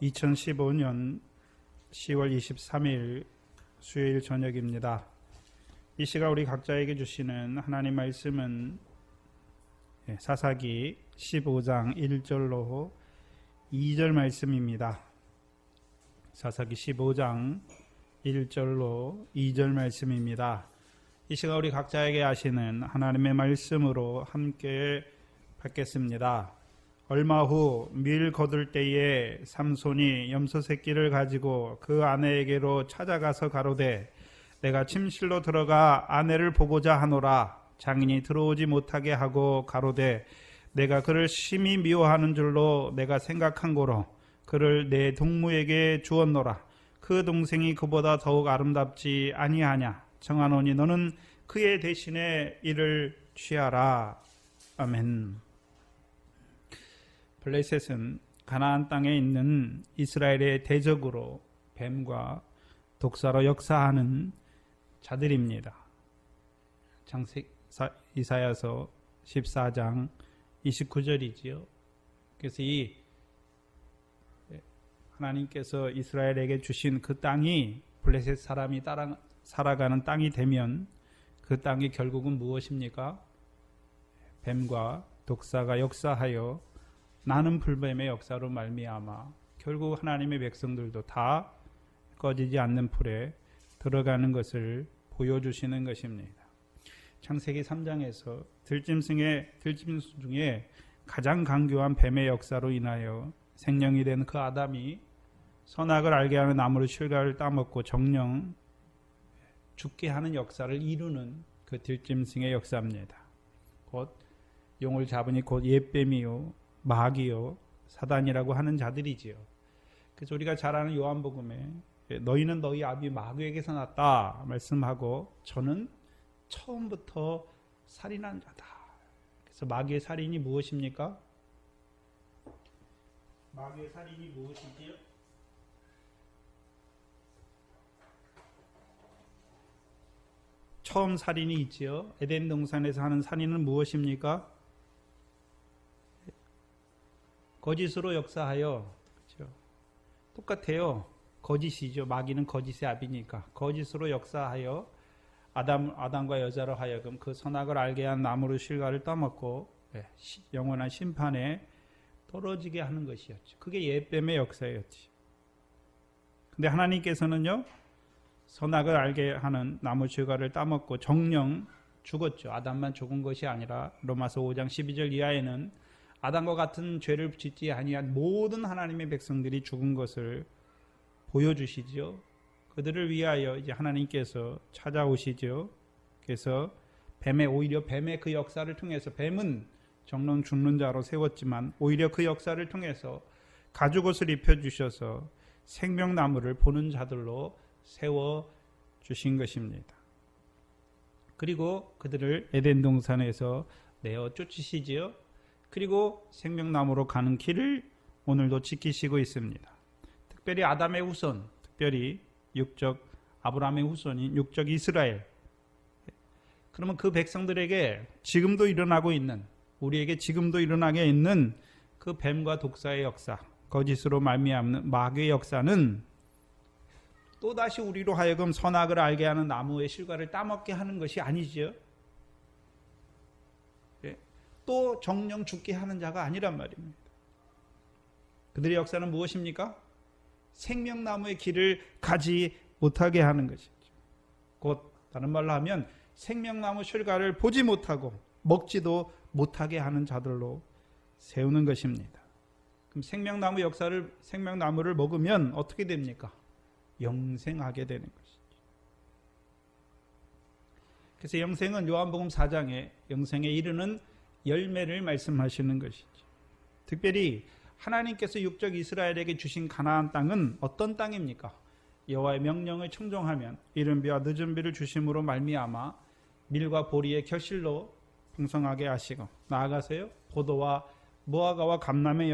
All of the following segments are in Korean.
2015년 10월 23일 수요일 저녁입니다. 이 시간 우리 각자에게 주시는 하나님 말씀은 사사기 15장 1절로 2절 말씀입니다. 사사기 15장 1절로 2절 말씀입니다. 이 시간 우리 각자에게 하시는 하나님의 말씀으로 함께 받겠습니다. 얼마 후 밀 거둘 때에 삼손이 염소 새끼를 가지고 그 아내에게로 찾아가서 가로되 내가 침실로 들어가 아내를 보고자 하노라. 장인이 들어오지 못하게 하고 가로되 내가 그를 심히 미워하는 줄로 내가 생각한 고로 그를 내 동무에게 주었노라. 그 동생이 그보다 더욱 아름답지 아니하냐. 청하노니 너는 그의 대신에 이를 취하라. 아멘. 블레셋은 가나안 땅에 있는 이스라엘의 대적으로 뱀과 독사로 역사하는 자들입니다. 이사야서 14장 29절이지요. 그래서 이 하나님께서 이스라엘에게 주신 그 땅이 블레셋 사람이 살아가는 땅이 되면 그 땅이 결국은 무엇입니까? 뱀과 독사가 역사하여 나는 불뱀의 역사로 말미암아 결국 하나님의 백성들도 다 꺼지지 않는 불에 들어가는 것을 보여주시는 것입니다. 창세기 3장에서 들짐승 중에 가장 강교한 뱀의 역사로 인하여 생명이 된 그 아담이 선악을 알게 하는 나무로 실과를 따먹고 정령 죽게 하는 역사를 이루는 그 들짐승의 역사입니다. 곧 용을 잡으니 곧 옛뱀이요 마귀요 사단이라고 하는 자들이지요. 그래서 우리가 잘 아는 요한복음에 너희는 너희 아비 마귀에게서 났다 말씀하고 저는 처음부터 살인한 자다. 그래서 마귀의 살인이 무엇입니까? 마귀의 살인이 무엇이지요? 처음 살인이 있지요. 에덴 동산에서 하는 살인은 무엇입니까? 거짓으로 역사하여, 그렇죠? 똑같아요. 거짓이죠. 마귀는 거짓의 아비니까. 거짓으로 역사하여 아담과 여자로 하여금 그 선악을 알게 한 나무로 실과를 따먹고 영원한 심판에 떨어지게 하는 것이었죠. 그게 옛뱀의 역사였지. 근데 하나님께서는요, 선악을 알게 하는 나무 실과를 따먹고 정령 죽었죠. 아담만 죽은 것이 아니라 로마서 5장 12절 이하에는 아담과 같은 죄를 짓지 아니한 모든 하나님의 백성들이 죽은 것을 보여주시죠. 그들을 위하여 이제 하나님께서 찾아오시죠. 그래서 오히려 뱀의 그 역사를 통해서 뱀은 정령 죽는 자로 세웠지만 오히려 그 역사를 통해서 가죽옷을 입혀주셔서 생명나무를 보는 자들로 세워주신 것입니다. 그리고 그들을 에덴 동산에서 내어 쫓으시지요. 그리고 생명나무로 가는 길을 오늘도 지키시고 있습니다. 특별히 아담의 후손, 특별히 육적 아브라함의 후손인 육적 이스라엘. 그러면 그 백성들에게 지금도 일어나고 있는, 우리에게 지금도 일어나게 있는 그 뱀과 독사의 역사, 거짓으로 말미암는 마귀의 역사는 또다시 우리로 하여금 선악을 알게 하는 나무의 실과를 따먹게 하는 것이 아니지요. 또 정령 죽게 하는 자가 아니란 말입니다. 그들의 역사는 무엇입니까? 생명나무의 길을 가지 못하게 하는 것이죠. 곧 다른 말로 하면 생명나무 실과를 보지 못하고 먹지도 못하게 하는 자들로 세우는 것입니다. 그럼 생명나무를 먹으면 어떻게 됩니까? 영생하게 되는 것이죠. 그래서 영생은 요한복음 4장에 영생에 이르는 열매를 말씀하시는 것이죠. 특별히 하나님께서 육적 이스라엘에게 주신 가나안 땅은 어떤 땅입니까? 여호와의 명령을 청종하면 이른 비와 늦은 비를 주심으로 말미암아 밀과 보리의 결실로 풍성하게 하시고 나아가서요 포도와 무화과와 감람의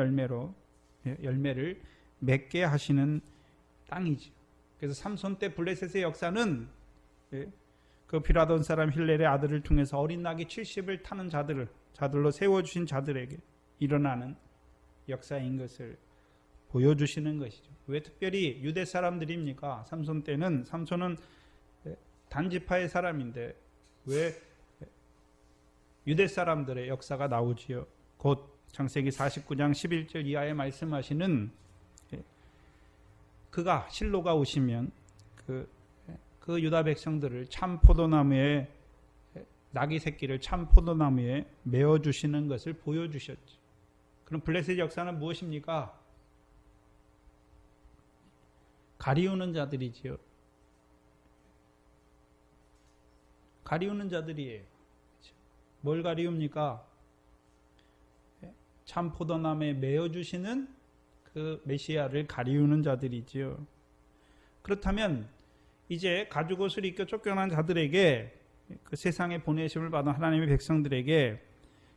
열매를 맺게 하시는 땅이죠. 그래서 삼손 때 블레셋의 역사는 그 비라돈 사람 힐렐의 아들을 통해서 어린 나귀 70을 타는 자들로 세워주신 자들에게 일어나는 역사인 것을 보여주시는 것이죠. 왜 특별히 유대 사람들입니까? 삼손은 단지파의 사람인데 왜 유대 사람들의 역사가 나오지요? 곧 창세기 49장 11절 이하에 말씀하시는 그가 실로가 오시면 그 유다 백성들을 참 포도나무에 나귀 새끼를 참 포도나무에 메어 주시는 것을 보여주셨죠. 그럼 블레셋 역사는 무엇입니까? 가리우는 자들이지요. 가리우는 자들이에요. 뭘 가리웁니까? 참 포도나무에 메어 주시는 그 메시아를 가리우는 자들이지요. 그렇다면 이제 가죽 옷을 입고 쫓겨난 자들에게 그 세상에 보내심을 받은 하나님의 백성들에게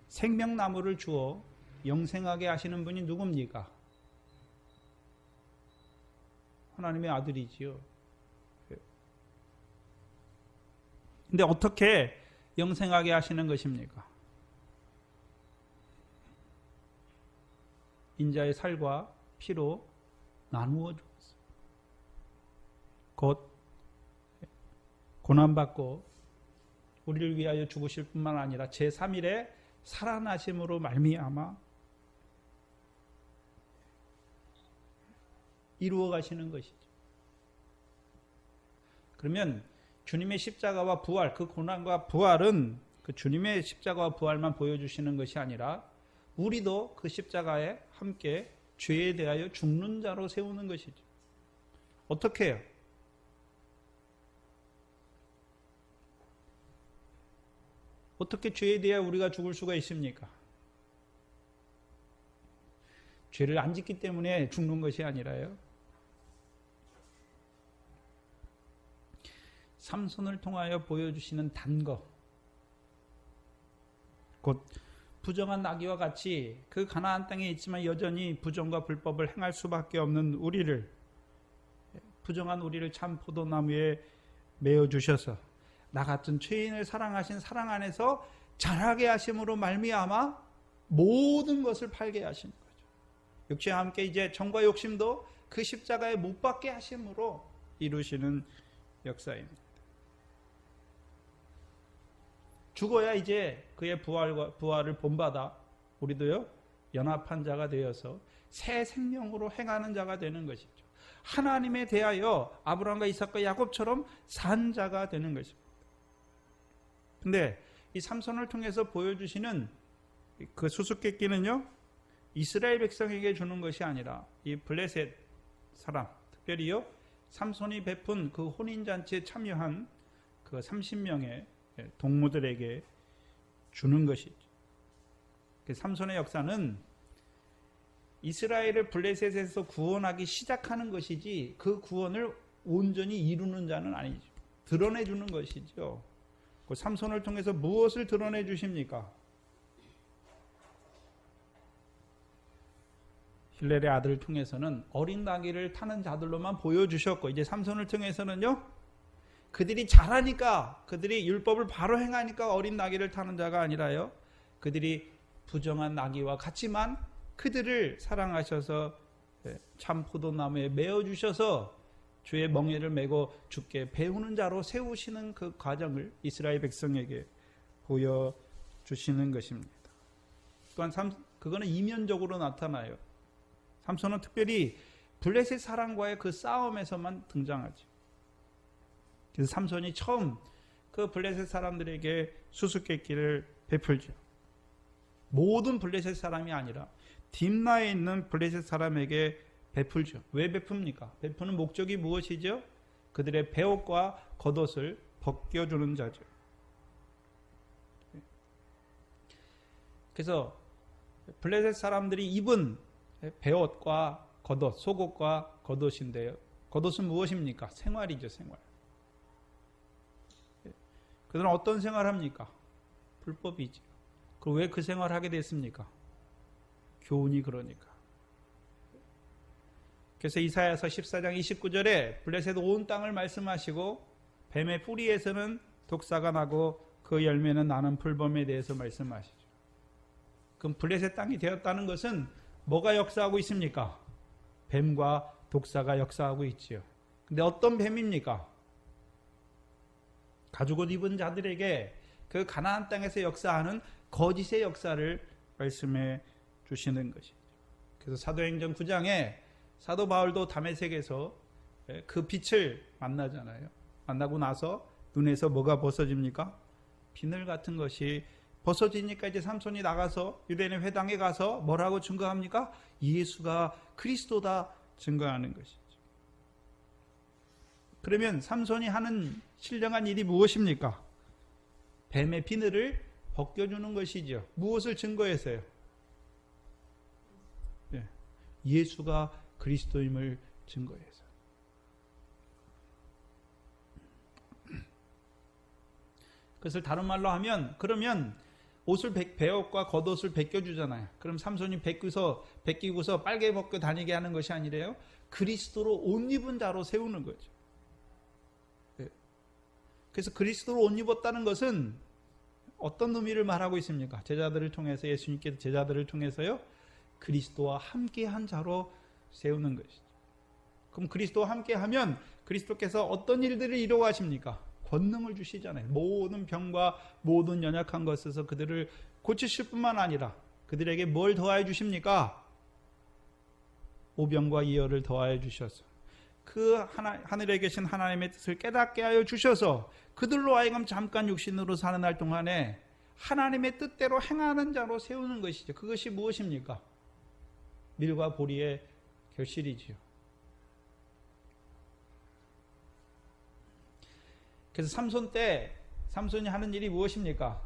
생명나무를 주어 영생하게 하시는 분이 누굽니까? 하나님의 아들이지요. 근데 어떻게 영생하게 하시는 것입니까? 인자의 살과 피로 나누어 주었어요. 곧 고난받고 우리를 위하여 죽으실 뿐만 아니라 제3일에 살아나심으로 말미암아 이루어 가시는 것이죠. 그러면 주님의 십자가와 부활, 그 고난과 부활은 그 주님의 십자가와 부활만 보여주시는 것이 아니라 우리도 그 십자가에 함께 죄에 대하여 죽는 자로 세우는 것이죠. 어떻게 해요? 어떻게 죄에 대해 우리가 죽을 수가 있습니까? 죄를 안 짓기 때문에 죽는 것이 아니라요. 삼손을 통하여 보여주시는 단거, 곧 부정한 나귀와 같이 그 가나안 땅에 있지만 여전히 부정과 불법을 행할 수밖에 없는 부정한 우리를 참 포도나무에 메어 주셔서 나 같은 죄인을 사랑하신 사랑 안에서 자라게 하심으로 말미암아 모든 것을 팔게 하신 거죠. 육체와 함께 이제 정과 욕심도 그 십자가에 못 박게 하심으로 이루시는 역사입니다. 죽어야 이제 그의 부활을 본받아 우리도요 연합한 자가 되어서 새 생명으로 행하는 자가 되는 것이죠. 하나님에 대하여 아브라함과 이삭과 야곱처럼 산 자가 되는 것입니다. 근데 이 삼손을 통해서 보여주시는 그 수수께끼는요 이스라엘 백성에게 주는 것이 아니라 이 블레셋 사람, 특별히요 삼손이 베푼 그 혼인잔치에 참여한 그 30명의 동무들에게 주는 것이죠. 삼손의 역사는 이스라엘을 블레셋에서 구원하기 시작하는 것이지 그 구원을 온전히 이루는 자는 아니죠. 드러내주는 것이죠. 그 삼손을 통해서 무엇을 드러내 주십니까? 힐렐의 아들을 통해서는 어린 나귀를 타는 자들로만 보여주셨고 이제 삼손을 통해서는요 그들이 잘하니까 그들이 율법을 바로 행하니까 어린 나귀를 타는 자가 아니라요 그들이 부정한 나귀와 같지만 그들을 사랑하셔서 참 포도나무에 메어 주셔서 주의 멍에를 메고 죽게 배우는 자로 세우시는 그 과정을 이스라엘 백성에게 보여주시는 것입니다. 또한 그거는 이면적으로 나타나요. 삼손은 특별히 블레셋 사람과의 그 싸움에서만 등장하죠. 그래서 삼손이 처음 그 블레셋 사람들에게 수수께끼를 베풀죠. 모든 블레셋 사람이 아니라 딥나에 있는 블레셋 사람에게 베풀죠. 왜 베풉니까? 베푸는 목적이 무엇이죠? 그들의 베옷과 겉옷을 벗겨주는 자죠. 그래서 블레셋 사람들이 입은 베옷과 겉옷, 속옷과 겉옷인데요. 겉옷은 무엇입니까? 생활이죠, 생활. 그들은 어떤 생활을 합니까? 불법이죠. 그럼 왜 그 생활을 하게 됐습니까? 교훈이 그러니까. 그래서 이사야서 14장 29절에 블레셋 온 땅을 말씀하시고 뱀의 뿌리에서는 독사가 나고 그 열매는 나는 풀범에 대해서 말씀하시죠. 그럼 블레셋 땅이 되었다는 것은 뭐가 역사하고 있습니까? 뱀과 독사가 역사하고 있지요. 근데 어떤 뱀입니까? 가죽옷 입은 자들에게 그 가나안 땅에서 역사하는 거짓의 역사를 말씀해 주시는 것이죠. 그래서 사도행전 9장에 사도 바울도 다메섹에서 그 빛을 만나잖아요. 만나고 나서 눈에서 뭐가 벗어집니까? 비늘 같은 것이 벗어지니까 이제 삼손이 나가서 유대인의 회당에 가서 뭐라고 증거합니까? 예수가 그리스도다 증거하는 것이죠. 그러면 삼손이 하는 신령한 일이 무엇입니까? 뱀의 비늘을 벗겨주는 것이죠. 무엇을 증거해서요? 예수가 그리스도임을 증거해서. 그것을 다른 말로 하면, 그러면 옷을 배옷과 겉옷을 벗겨주잖아요. 그럼 삼손이 벗기고서 빨개 벗겨 다니게 하는 것이 아니래요. 그리스도로 옷 입은 자로 세우는 거죠. 그래서 그리스도로 옷 입었다는 것은 어떤 의미를 말하고 있습니까? 제자들을 통해서, 예수님께서 제자들을 통해서요, 그리스도와 함께한 자로 세우는 것이죠. 그럼 그리스도와 함께하면 그리스도께서 어떤 일들을 이루어 하십니까? 권능을 주시잖아요. 모든 병과 모든 연약한 것에서 그들을 고치실 뿐만 아니라 그들에게 뭘 더하여 주십니까? 오병과 이어를 더하여 주셔서 그 하늘에 계신 하나님의 뜻을 깨닫게 하여 주셔서 그들로 하여금 잠깐 육신으로 사는 날 동안에 하나님의 뜻대로 행하는 자로 세우는 것이죠. 그것이 무엇입니까? 밀과 보리의 결실이지요. 그래서 삼손 때 삼손이 하는 일이 무엇입니까?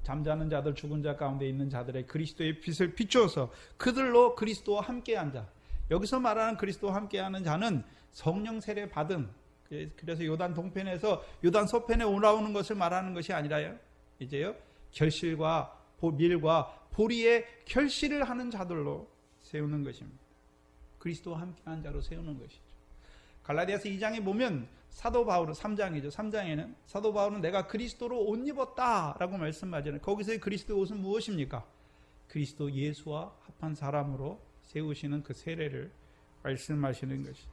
잠자는 자들, 죽은 자 가운데 있는 자들의 그리스도의 빛을 비추어서 그들로 그리스도와 함께한 자. 여기서 말하는 그리스도와 함께하는 자는 성령 세례 받은, 그래서 요단 동편에서 요단 서편에 올라오는 것을 말하는 것이 아니라요, 이제요, 결실과 밀과 보리의 결실을 하는 자들로 세우는 것입니다. 그리스도와 함께한 자로 세우는 것이죠. 갈라디아서 2장에 보면 사도 바울은 3장이죠. 3장에는 사도 바울은 내가 그리스도로 옷 입었다라고 말씀하잖아요. 거기서의 그리스도의 옷은 무엇입니까? 그리스도 예수와 합한 사람으로 세우시는 그 세례를 말씀하시는 것이죠.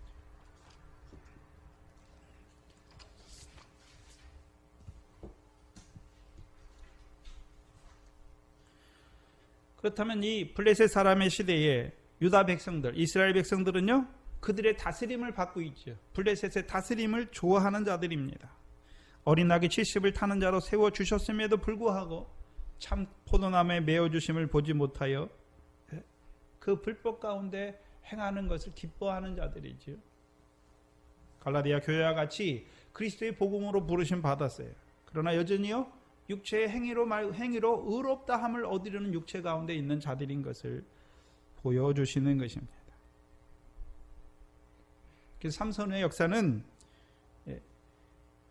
그렇다면 이 블레셋 사람의 시대에 유다 백성들, 이스라엘 백성들은요, 그들의 다스림을 받고 있죠. 블레셋의 다스림을 좋아하는 자들입니다. 어린 나귀 70을 타는 자로 세워주셨음에도 불구하고 참 포도나무에 메어주심을 보지 못하여 그 불법 가운데 행하는 것을 기뻐하는 자들이지요. 갈라디아 교회와 같이 그리스도의 복음으로 부르심 받았어요. 그러나 여전히요, 육체의 행위로 의롭다 함을 얻으려는 육체 가운데 있는 자들인 것을 보여주시는 것입니다. 그래서 삼손의 역사는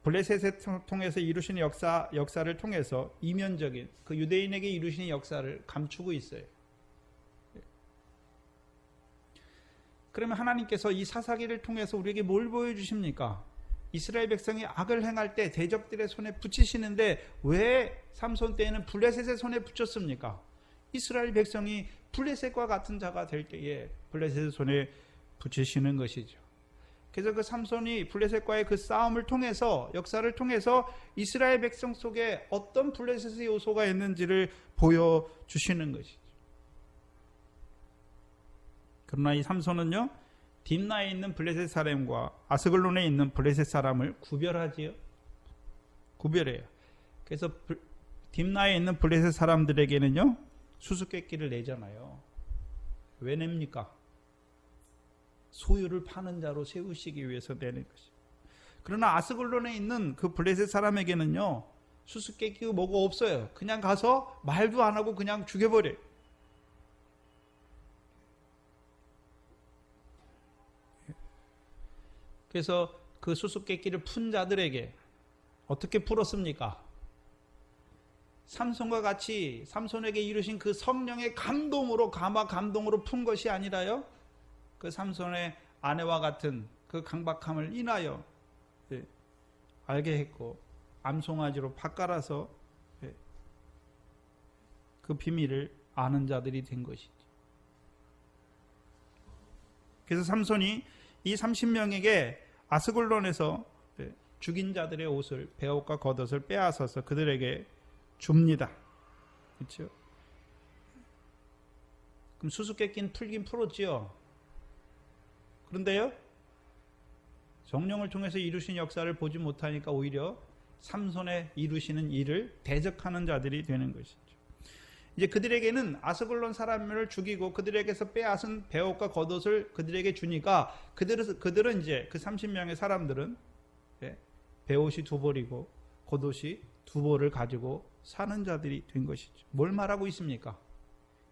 블레셋을 통해서 이루시는 역사를 통해서 이면적인 그 유대인에게 이루시는 역사를 감추고 있어요. 그러면 하나님께서 이 사사기를 통해서 우리에게 뭘 보여주십니까? 이스라엘 백성이 악을 행할 때 대적들의 손에 붙이시는데 왜 삼손 때에는 블레셋의 손에 붙였습니까? 이스라엘 백성이 블레셋과 같은 자가 될 때에 블레셋의 손에 붙이시는 것이죠. 그래서 그 삼손이 블레셋과의 그 싸움을 통해서, 역사를 통해서 이스라엘 백성 속에 어떤 블레셋의 요소가 있는지를 보여주시는 것이죠. 그러나 이 삼손은요, 딥나에 있는 블레셋 사람과 아스글론에 있는 블레셋 사람을 구별하지요. 구별해요. 그래서 딥나에 있는 블레셋 사람들에게는요, 수수께끼를 내잖아요. 왜 냅니까? 소유를 파는 자로 세우시기 위해서 내는 것이죠. 그러나 아스글론에 있는 그 블레셋 사람에게는요, 수수께끼고 뭐가 없어요. 그냥 가서 말도 안 하고 그냥 죽여버려요. 그래서 그 수수께끼를 푼 자들에게 어떻게 풀었습니까? 삼손과 같이 삼손에게 이루신 그 성령의 감동으로, 감동으로 푼 것이 아니라요, 그 삼손의 아내와 같은 그 강박함을 인하여 알게 했고 암송아지로 밭갈아서 그 비밀을 아는 자들이 된 것이죠. 그래서 삼손이 이 30명에게 아스글론에서 죽인 자들의 옷을, 베옷과 겉옷을 빼앗아서 그들에게 줍니다. 그렇죠? 그럼 수수께끼는 풀긴 풀었지요. 그런데요, 성령을 통해서 이루신 역사를 보지 못하니까 오히려 삼손의 이루시는 일을 대적하는 자들이 되는 것이죠. 이제 그들에게는 아스글론 사람을 죽이고 그들에게서 빼앗은 베옷과 겉옷을 그들에게 주니까 그들은 이제 그 30명의 사람들은 베옷이 2벌이고 겉옷이 2벌을 가지고 사는 자들이 된 것이죠. 뭘 말하고 있습니까?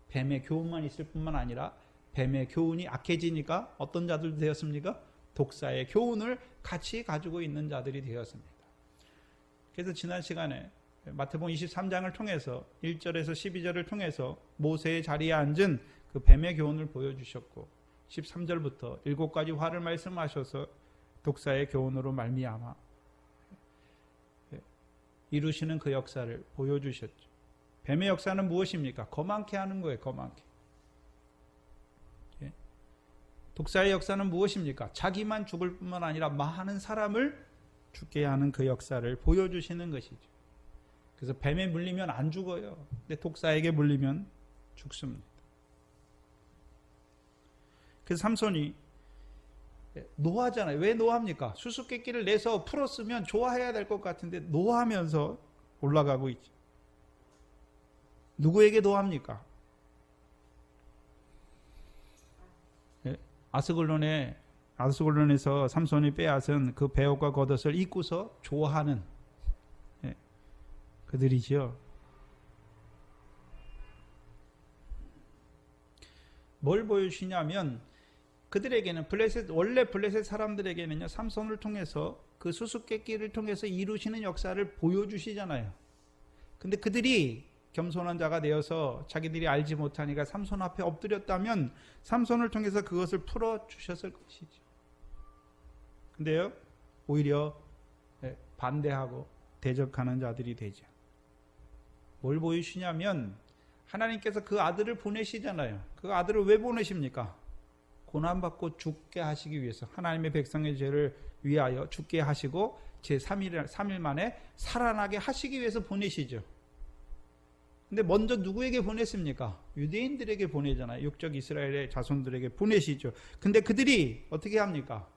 뱀의 교훈만 있을 뿐만 아니라 뱀의 교훈이 악해지니까 어떤 자들도 되었습니까? 독사의 교훈을 같이 가지고 있는 자들이 되었습니다. 그래서 지난 시간에 마태복음 23장을 통해서 1절에서 12절을 통해서 모세의 자리에 앉은 그 뱀의 교훈을 보여주셨고 13절부터 7가지 화를 말씀하셔서 독사의 교훈으로 말미암아 이루시는 그 역사를 보여주셨죠. 뱀의 역사는 무엇입니까? 거만케 하는 거예요. 거만케. 독사의 역사는 무엇입니까? 자기만 죽을 뿐만 아니라 많은 사람을 죽게 하는 그 역사를 보여주시는 것이죠. 그래서 뱀에 물리면 안 죽어요. 근데 독사에게 물리면 죽습니다. 그래서 삼손이 노하잖아요. 왜 노합니까? 수수께끼를 내서 풀었으면 좋아해야 될 것 같은데 노하면서 올라가고 있죠. 누구에게 노합니까? 아스글론에서 삼손이 빼앗은 그 베옷과 겉옷을 입고서 좋아하는 그들이지요. 뭘 보여주시냐면 그들에게는 원래 블레셋 사람들에게는요, 삼손을 통해서 그 수수께끼를 통해서 이루시는 역사를 보여주시잖아요. 근데 그들이 겸손한 자가 되어서 자기들이 알지 못하니까 삼손 앞에 엎드렸다면 삼손을 통해서 그것을 풀어주셨을 것이죠. 근데요, 오히려 반대하고 대적하는 자들이 되죠. 뭘 보여주시냐면 하나님께서 그 아들을 보내시잖아요. 그 아들을 왜 보내십니까? 고난받고 죽게 하시기 위해서, 하나님의 백성의 죄를 위하여 죽게 하시고 제3일 만에 살아나게 하시기 위해서 보내시죠. 근데 먼저 누구에게 보냈습니까? 유대인들에게 보내잖아요. 육적 이스라엘의 자손들에게 보내시죠. 근데 그들이 어떻게 합니까?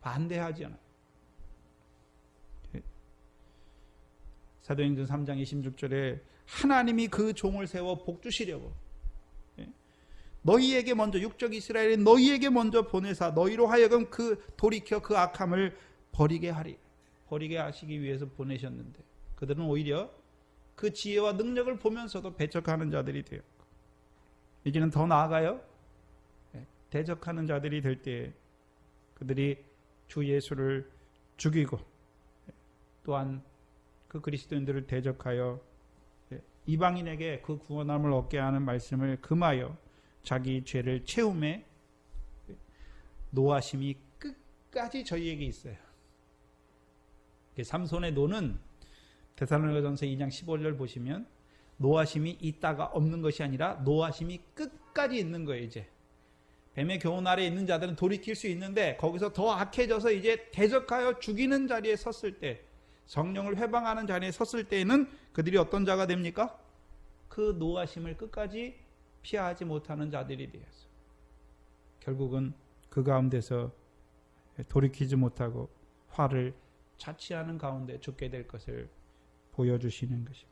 반대하지 않아요. 사도행전 3장 26절에 하나님이 그 종을 세워 복 주시려고 너희에게 먼저, 육적 이스라엘이 너희에게 먼저 보내사 너희로 하여금 돌이켜 그 악함을 버리게 하시기 위해서 보내셨는데 그들은 오히려 그 지혜와 능력을 보면서도 배척하는 자들이 되었고, 이제는 더 나아가요. 대적하는 자들이 될 때 그들이 주 예수를 죽이고 또한 그 그리스도인들을 대적하여 이방인에게 그 구원함을 얻게 하는 말씀을 금하여 자기 죄를 채움에 노하심이 끝까지 저희에게 있어요. 삼손의 노는 데살로니가전서 2장 15절 보시면 노하심이 있다가 없는 것이 아니라 노하심이 끝까지 있는 거예요. 이제 뱀의 교훈 아래 있는 자들은 돌이킬 수 있는데 거기서 더 악해져서 이제 대적하여 죽이는 자리에 섰을 때, 성령을 회방하는 자리에 섰을 때에는 그들이 어떤 자가 됩니까? 그 노하심을 끝까지 피하지 못하는 자들이 되었어요. 결국은 그 가운데서 돌이키지 못하고 화를 자취하는 가운데 죽게 될 것을 보여주시는 것입니다.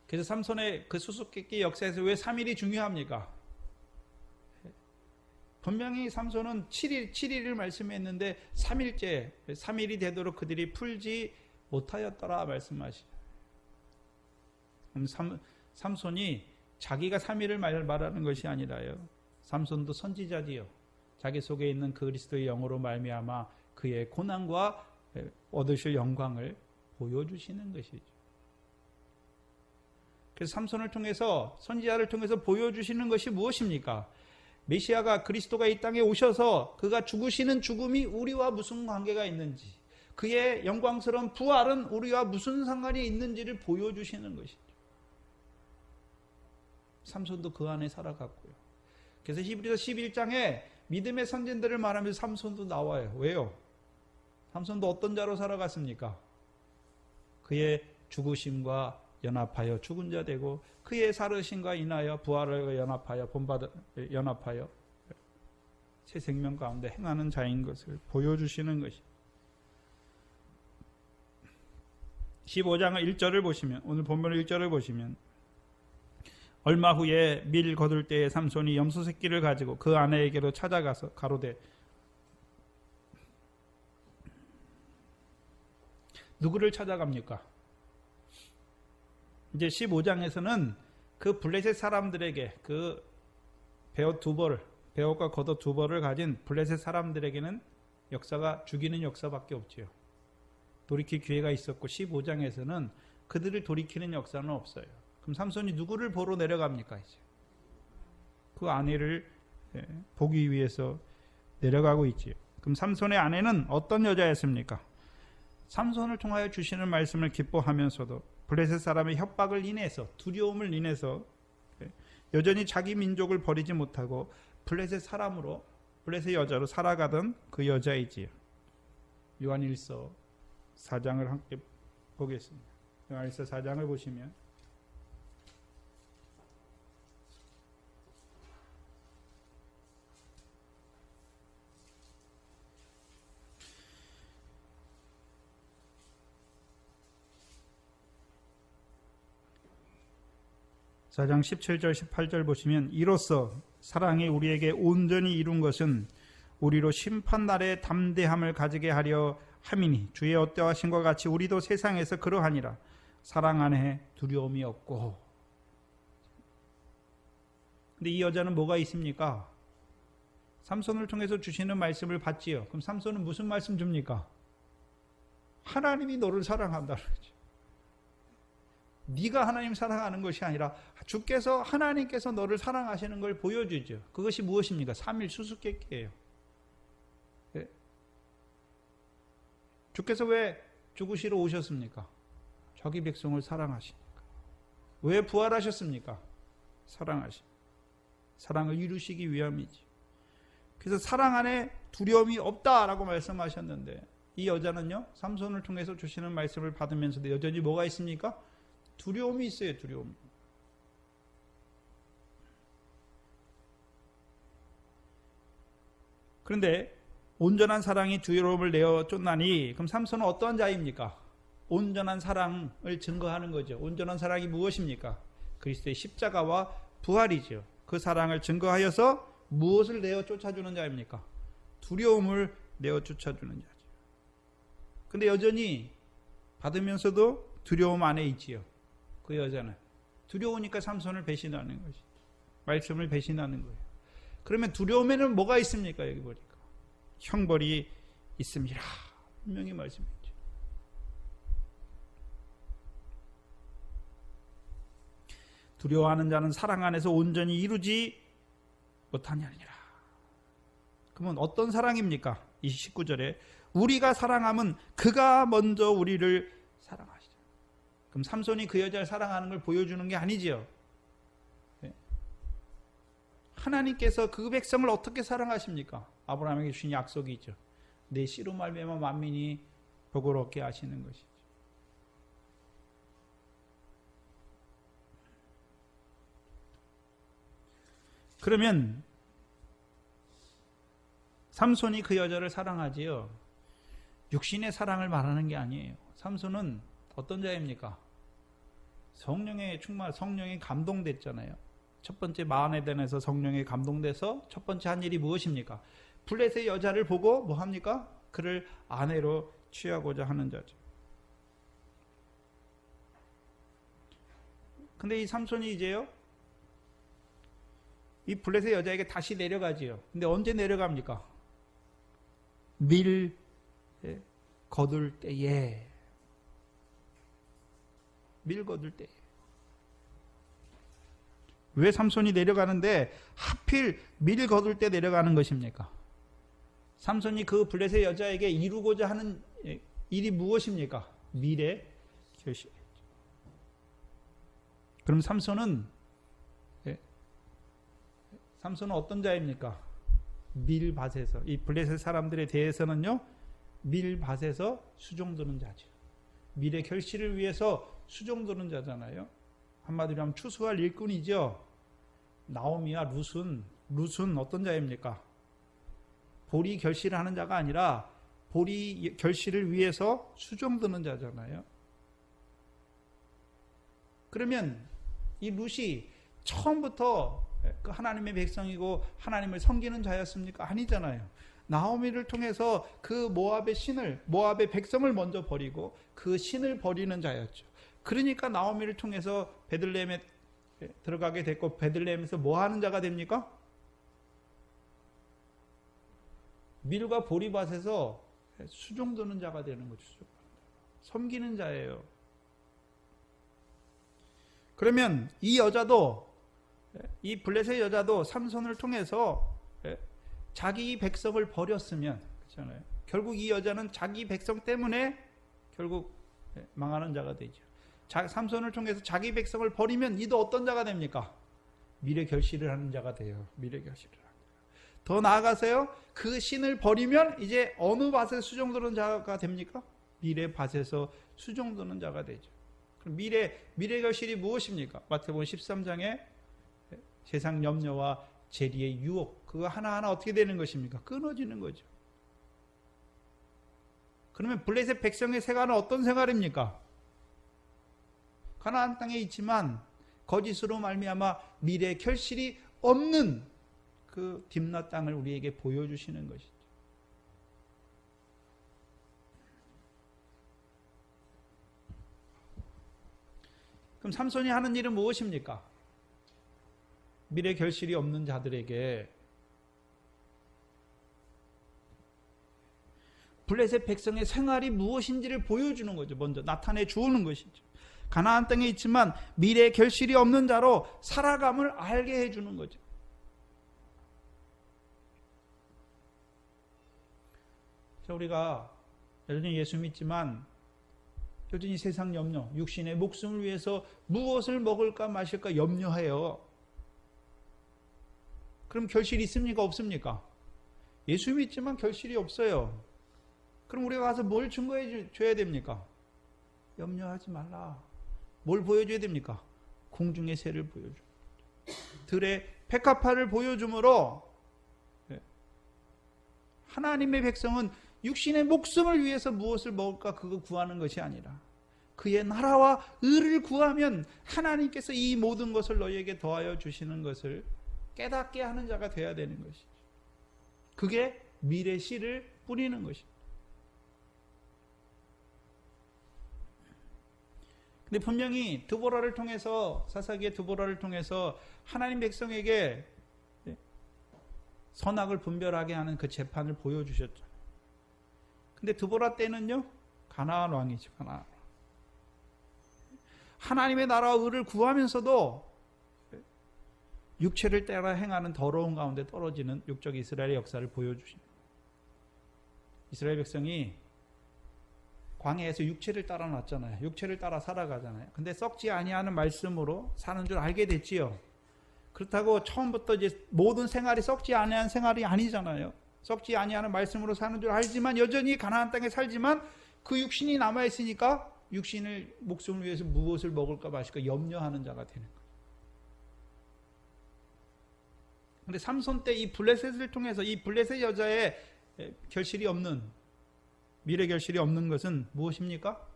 그래서 삼손의 그 수수께끼 역사에서 왜 3일이 중요합니까? 분명히 삼손은 7일을 말씀했는데 3일째, 3일이 되도록 그들이 풀지 못하였더라 말씀하시죠. 삼손이 자기가 3일을 말하는 것이 아니라요, 삼손도 선지자지요. 자기 속에 있는 그리스도의 영으로 말미암아 그의 고난과 얻으실 영광을 보여주시는 것이죠. 그래서 삼손을 통해서, 선지자를 통해서 보여주시는 것이 무엇입니까? 메시아가, 그리스도가 이 땅에 오셔서 그가 죽으시는 죽음이 우리와 무슨 관계가 있는지, 그의 영광스러운 부활은 우리와 무슨 상관이 있는지를 보여주시는 것이죠. 삼손도 그 안에 살아갔고요. 그래서 히브리서 11장에 믿음의 선진들을 말하면서 삼손도 나와요. 왜요? 삼손도 어떤 자로 살아갔습니까? 그의 죽으심과 연합하여 죽은 자 되고 그의 살으심과 인하여 부활을 연합하여 연합하여 새 생명 가운데 행하는 자인 것을 보여주시는 것이. 15장의 1절을 보시면, 오늘 본문의 1절을 보시면, 얼마 후에 밀 거둘 때에 삼손이 염소 새끼를 가지고 그 아내에게로 찾아가서 가로되, 누구를 찾아갑니까? 이제 15장에서는 그 블레셋 사람들에게 그 배옷과 겉옷 두 벌을 가진 블레셋 사람들에게는 역사가 죽이는 역사밖에 없지요. 돌이킬 기회가 있었고 15장에서는 그들을 돌이키는 역사는 없어요. 그럼 삼손이 누구를 보러 내려갑니까? 이제 그 아내를 보기 위해서 내려가고 있지요. 그럼 삼손의 아내는 어떤 여자였습니까? 삼손을 통하여 주시는 말씀을 기뻐하면서도 블레셋 사람의 협박을 인해서, 두려움을 인해서 여전히 자기 민족을 버리지 못하고 블레셋 사람으로, 블레셋 여자로 살아가던 그 여자이지요. 요한일서 4장을 함께 보겠습니다. 요한일서 4장을 보시면 4장 17절 18절 보시면, 이로써 사랑이 우리에게 온전히 이룬 것은 우리로 심판날에 담대함을 가지게 하려 함이니 주의 어떠하심과 같이 우리도 세상에서 그러하니라. 사랑 안에 두려움이 없고. 근데 이 여자는 뭐가 있습니까? 삼손을 통해서 주시는 말씀을 받지요. 그럼 삼손은 무슨 말씀 줍니까? 하나님이 너를 사랑한다 그러죠. 네가 하나님 사랑하는 것이 아니라 주께서, 하나님께서 너를 사랑하시는 걸 보여주죠. 그것이 무엇입니까? 삼일 수수께끼예요. 주께서 왜 죽으시러 오셨습니까? 자기 백성을 사랑하시니까. 왜 부활하셨습니까? 사랑하시니까. 사랑을 이루시기 위함이지. 그래서 사랑 안에 두려움이 없다라고 말씀하셨는데, 이 여자는요, 삼손을 통해서 주시는 말씀을 받으면서도 여전히 뭐가 있습니까? 두려움이 있어요. 두려움이. 그런데 온전한 사랑이 두려움을 내어 쫓나니, 그럼 삼손은 어떠한 자입니까? 온전한 사랑을 증거하는 거죠. 온전한 사랑이 무엇입니까? 그리스도의 십자가와 부활이죠. 그 사랑을 증거하여서 무엇을 내어 쫓아주는 자입니까? 두려움을 내어 쫓아주는 자죠. 근데 여전히 받으면서도 두려움 안에 있지요. 그 여자는 두려우니까 삼손을 배신하는 것이, 말씀을 배신하는 거예요. 그러면 두려움에는 뭐가 있습니까? 여기 보니까 형벌이 있습니다. 분명히 말씀했죠. 두려워하는 자는 사랑 안에서 온전히 이루지 못하느니라. 그러면 어떤 사랑입니까? 19절에 우리가 사랑함은 그가 먼저 우리를 사랑하시죠. 그럼 삼손이 그 여자를 사랑하는 걸 보여주는 게 아니지요. 하나님께서 그 백성을 어떻게 사랑하십니까? 아브라함에게 주신 약속이 있죠. 내 씨로 말미암아 만민이 복을 얻게 하시는 것이죠. 그러면 삼손이 그 여자를 사랑하지요. 육신의 사랑을 말하는 게 아니에요. 삼손은 어떤 자입니까? 성령의 충만, 성령에 감동됐잖아요. 첫 번째 마한에덴에서 성령에 감동돼서 첫 번째 한 일이 무엇입니까? 블레셋 여자를 보고 뭐 합니까? 그를 아내로 취하고자 하는 자죠. 근데 이 삼손이 이제요, 이 블레셋 여자에게 다시 내려가지요. 근데 언제 내려갑니까? 밀 거둘 때에. 밀 거둘 때. 왜 삼손이 내려가는데 하필 밀 거둘 때 내려가는 것입니까? 삼손이 그 블레셋 여자에게 이루고자 하는 일이 무엇입니까? 밀의 결실. 그럼 삼손은 삼손은 어떤 자입니까? 밀밭에서, 이 블레셋 사람들에 대해서는요, 밀밭에서 수종드는 자죠. 밀의 결실을 위해서 수종드는 자잖아요. 한마디로 하면 추수할 일꾼이죠. 나오미와 룻은 어떤 자입니까? 보리 결실을 하는 자가 아니라 보리 결실을 위해서 수종드는 자잖아요. 그러면 이 룻이 처음부터 그 하나님의 백성이고 하나님을 섬기는 자였습니까? 아니잖아요. 나오미를 통해서 그 모압의 백성을 먼저 버리고 그 신을 버리는 자였죠. 그러니까 나오미를 통해서 베들레헴에 들어가게 됐고, 베들레헴에서 뭐 하는 자가 됩니까? 밀과 보리밭에서 수종드는 자가 되는 거죠. 섬기는 자예요. 그러면 이 여자도, 이 블레셋 여자도 삼손을 통해서 자기 백성을 버렸으면, 그렇잖아요. 결국 이 여자는 자기 백성 때문에 결국 망하는 자가 되죠. 삼손을 통해서 자기 백성을 버리면 이도 어떤 자가 됩니까? 밀의 결실을 하는 자가 돼요. 밀의 결실을 하는 자가. 더 나아가서요, 그 신을 버리면 이제 어느 밭에 수종드는 자가 됩니까? 밀의 밭에서 수종드는 자가 되죠. 그럼 밀의 결실이 무엇입니까? 마태복음 13장에 세상 염려와 재리의 유혹, 그거 하나하나 어떻게 되는 것입니까? 끊어지는 거죠. 그러면 블레셋 백성의 생활은 어떤 생활입니까? 가나안 땅에 있지만 거짓으로 말미암아 밀의 결실이 없는 그 딥나 땅을 우리에게 보여주시는 것이죠. 그럼 삼손이 하는 일은 무엇입니까? 밀의 결실이 없는 자들에게 블레셋 백성의 생활이 무엇인지를 보여주는 거죠. 먼저 나타내 주는 것이죠. 가나안 땅에 있지만 밀의 결실이 없는 자로 살아감을 알게 해주는 거죠. 우리가 여전히 예수 믿지만 여전히 세상 염려, 육신의 목숨을 위해서 무엇을 먹을까 마실까 염려해요. 그럼 결실이 있습니까? 없습니까? 예수 믿지만 결실이 없어요. 그럼 우리가 가서 뭘 증거해 줘야 됩니까? 염려하지 말라. 뭘 보여줘야 됩니까? 공중의 새를 보여줘. 들의 백합화를 보여줌으로 하나님의 백성은 육신의 목숨을 위해서 무엇을 먹을까 그거 구하는 것이 아니라 그의 나라와 의를 구하면 하나님께서 이 모든 것을 너희에게 더하여 주시는 것을 깨닫게 하는 자가 되어야 되는 것이죠. 그게 밀의 씨를 뿌리는 것입니다. 근데 분명히 드보라를 통해서, 사사기의 드보라를 통해서 하나님 백성에게 선악을 분별하게 하는 그 재판을 보여주셨죠. 근데 드보라 때는요, 가나안 왕이죠. 가나안 왕. 하나님의 나라와 의를 구하면서도 육체를 따라 행하는 더러운 가운데 떨어지는 육적 이스라엘의 역사를 보여주십니다. 이스라엘 백성이 광야에서 육체를 따라 났잖아요. 육체를 따라 살아가잖아요. 근데 썩지 아니하는 말씀으로 사는 줄 알게 됐지요. 그렇다고 처음부터 이제 모든 생활이 썩지 아니하는 생활이 아니잖아요. 썩지 아니하는 말씀으로 사는 줄 알지만 여전히 가나안 땅에 살지만 그 육신이 남아 있으니까 육신을 목숨을 위해서 무엇을 먹을까 마실까 염려하는 자가 되는 거예요. 근데 삼손 때 이 블레셋을 통해서 이 블레셋 여자의 결실이 없는, 밀의 결실이 없는 것은 무엇입니까?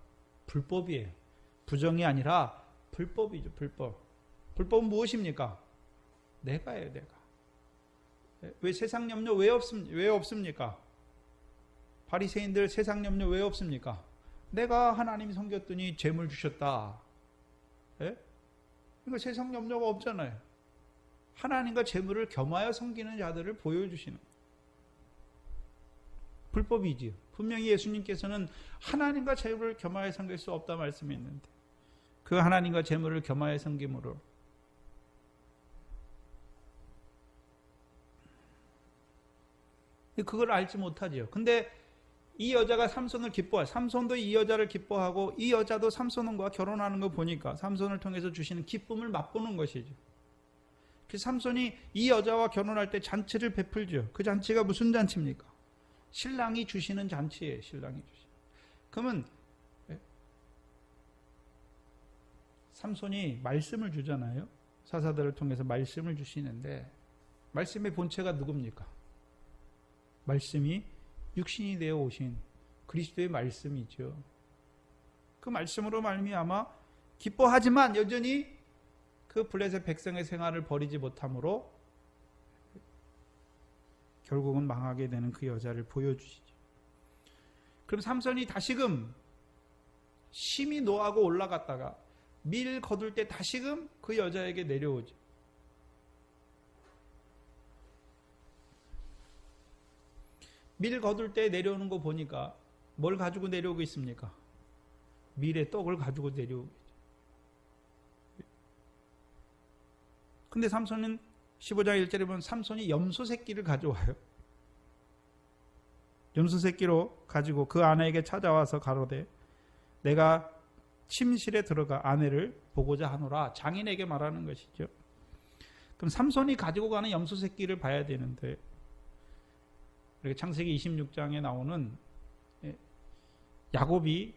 불법이에요. 부정이 아니라 불법이죠. 불법은 무엇입니까? 내가예요. 내가. 왜 세상 염려 왜 없습니까? 바리새인들 세상 염려 왜 없습니까? 내가 하나님이 섬겼더니 재물 주셨다. 예? 그러니까 세상 염려가 없잖아요. 하나님과 재물을 겸하여 섬기는 자들을 보여주시는 불법이지요. 분명히 예수님께서는 하나님과 재물을 겸하여 섬길 수 없다 말씀했는데 그 하나님과 재물을 겸하여 섬김으로 그걸 알지 못하지요. 근데 이 여자가 삼손을 기뻐해. 삼손도 이 여자를 기뻐하고 이 여자도 삼손과 결혼하는 거 보니까 삼손을 통해서 주시는 기쁨을 맛보는 것이죠. 그래서 삼손이 이 여자와 결혼할 때 잔치를 베풀죠. 그 잔치가 무슨 잔치입니까? 신랑이 주시는 잔치예요. 신랑이 주시는. 그러면 삼손이 말씀을 주잖아요. 사사들을 통해서 말씀을 주시는데 말씀의 본체가 누굽니까? 말씀이 육신이 되어 오신 그리스도의 말씀이죠. 그 말씀으로 말미암아 기뻐하지만 여전히 그 블레셋 백성의 생활을 버리지 못함으로 결국은 망하게 되는 그 여자를 보여주시죠. 그럼 삼손이 다시금 심히 노하고 올라갔다가 밀 거둘 때 다시금 그 여자에게 내려오죠. 밀 거둘 때 내려오는 거 보니까 뭘 가지고 내려오고 있습니까? 밀의 떡을 가지고 내려오고 있죠. 근데 삼손은 15장 1절에 보면 삼손이 염소 새끼를 가져와요. 염소 새끼로 가지고 그 아내에게 찾아와서 가로되 내가 침실에 들어가 아내를 보고자 하노라. 장인에게 말하는 것이죠. 그럼 삼손이 가지고 가는 염소 새끼를 봐야 되는데 이렇게 창세기 26장에 나오는 야곱이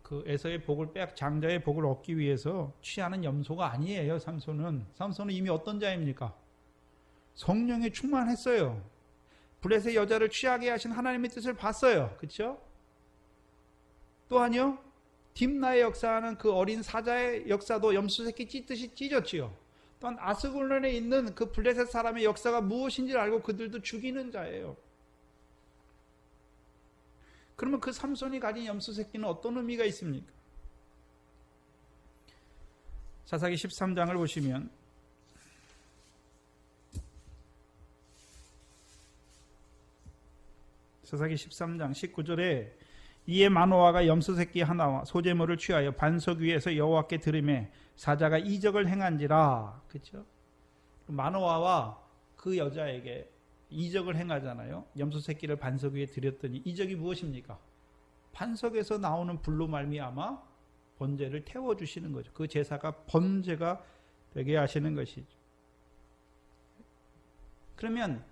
그 에서의 복을 장자의 복을 얻기 위해서 취하는 염소가 아니에요. 삼손은 이미 어떤 자입니까? 성령에 충만했어요. 블레셋 여자를 취하게 하신 하나님의 뜻을 봤어요. 그렇죠? 또한요, 딥나의 역사하는 그 어린 사자의 역사도 염소 새끼 찢듯이 찢었지요. 또한 아스글론에 있는 그 블레셋 사람의 역사가 무엇인지 알고 그들도 죽이는 자예요. 그러면 그 삼손이 가진 염소 새끼는 어떤 의미가 있습니까? 사사기 13장을 보시면 사사기 13장 19절에 이에 마노아가 염소 새끼 하나와 소제물을 취하여 반석 위에서 여호와께 드리매 사자가 이적을 행한지라. 그렇죠? 마노아와 그 여자에게 이적을 행하잖아요. 염소 새끼를 반석 위에 드렸더니 이적이 무엇입니까? 반석에서 나오는 불로 말미암아 번제를 태워주시는 거죠. 그 제사가 번제가 되게 하시는 것이죠. 그러면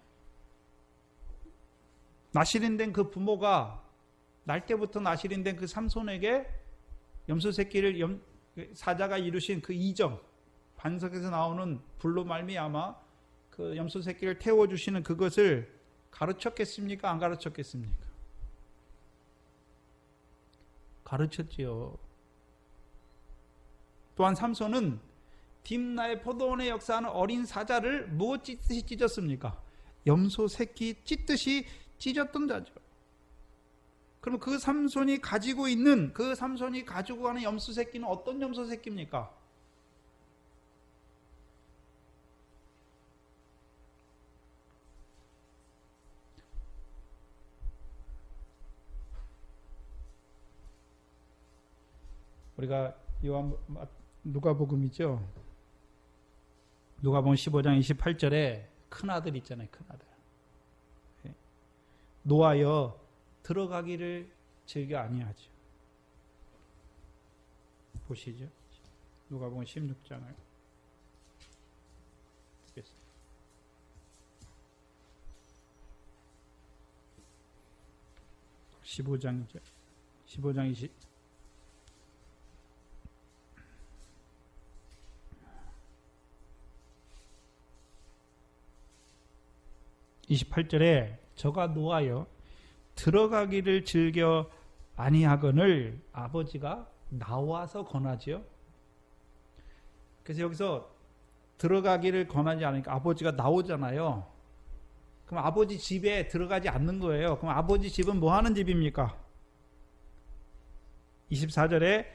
나실인된 그 부모가 날 때부터 나실인된 그 삼손에게 염소 새끼를 사자가 이루신 그 이적, 반석에서 나오는 불로 말미암아 그 염소 새끼를 태워주시는 그것을 가르쳤겠습니까? 안 가르쳤겠습니까? 가르쳤지요. 또한 삼손은 딥나의 포도원의 역사하는 어린 사자를 무엇 찢듯이 찢었습니까? 염소 새끼 찢듯이 찢었던 자죠. 그럼 그 삼손이 가지고 있는, 그 삼손이 가지고 가는 염소 새끼는 어떤 염소 새끼입니까? 우리가 누가복음이죠. 누가복음 15장 28절에 큰아들 있잖아요. 큰아들. 노하여 들어가기를 즐겨 아니하죠. 보시죠. 누가복음 16장을 15장이죠. 15장 28절에 저가 노하여 들어가기를 즐겨 아니하거늘 아버지가 나와서 권하지요. 그래서 여기서 들어가기를 권하지 않으니까 아버지가 나오잖아요. 그럼 아버지 집에 들어가지 않는 거예요. 그럼 아버지 집은 뭐 하는 집입니까? 24절에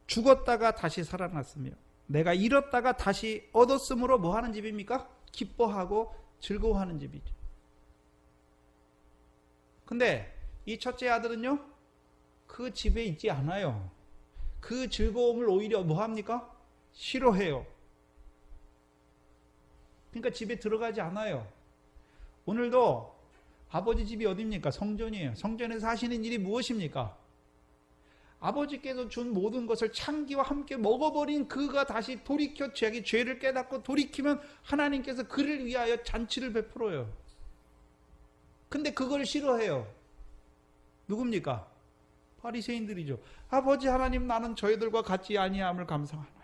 죽었다가 다시 살아났으며 내가 잃었다가 다시 얻었으므로 뭐 하는 집입니까? 기뻐하고 즐거워하는 집이죠. 근데 이 첫째 아들은요, 그 집에 있지 않아요. 그 즐거움을 오히려 뭐 합니까? 싫어해요. 그러니까 집에 들어가지 않아요. 오늘도 아버지 집이 어디입니까? 성전이에요. 성전에서 하시는 일이 무엇입니까? 아버지께서 준 모든 것을 창기와 함께 먹어버린 그가 다시 돌이켜 자기 죄를 깨닫고 돌이키면 하나님께서 그를 위하여 잔치를 베풀어요. 근데 그걸 싫어해요. 누굽니까? 바리새인들이죠. 아버지 하나님, 나는 저희들과 같이 아니함을 감사하나이다.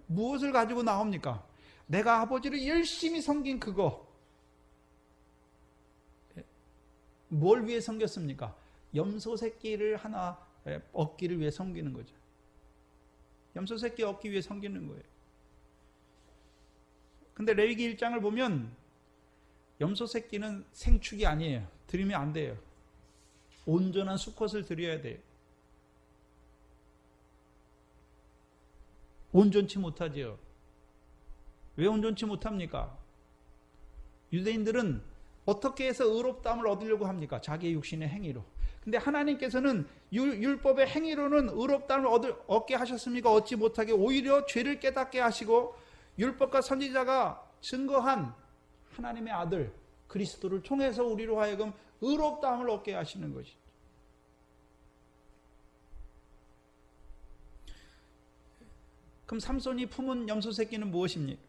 무엇을 가지고 나옵니까? 내가 아버지를 열심히 섬긴 그거. 뭘 위해 섬겼습니까? 염소 새끼를 하나 얻기를 위해 섬기는 거죠. 염소 새끼 얻기 위해 섬기는 거예요. 근데 레위기 1장을 보면 염소 새끼는 생축이 아니에요. 드리면 안 돼요. 온전한 수컷을 드려야 돼요. 온전치 못하지요. 왜 온전치 못합니까? 유대인들은 어떻게 해서 의롭다함을 얻으려고 합니까? 자기의 육신의 행위로. 근데 하나님께서는 율법의 행위로는 의롭다함을 얻게 하셨습니까? 얻지 못하게 오히려 죄를 깨닫게 하시고 율법과 선지자가 증거한 하나님의 아들 그리스도를 통해서 우리로 하여금 의롭다함을 얻게 하시는 것이죠. 그럼 삼손이 품은 염소 새끼는 무엇입니까?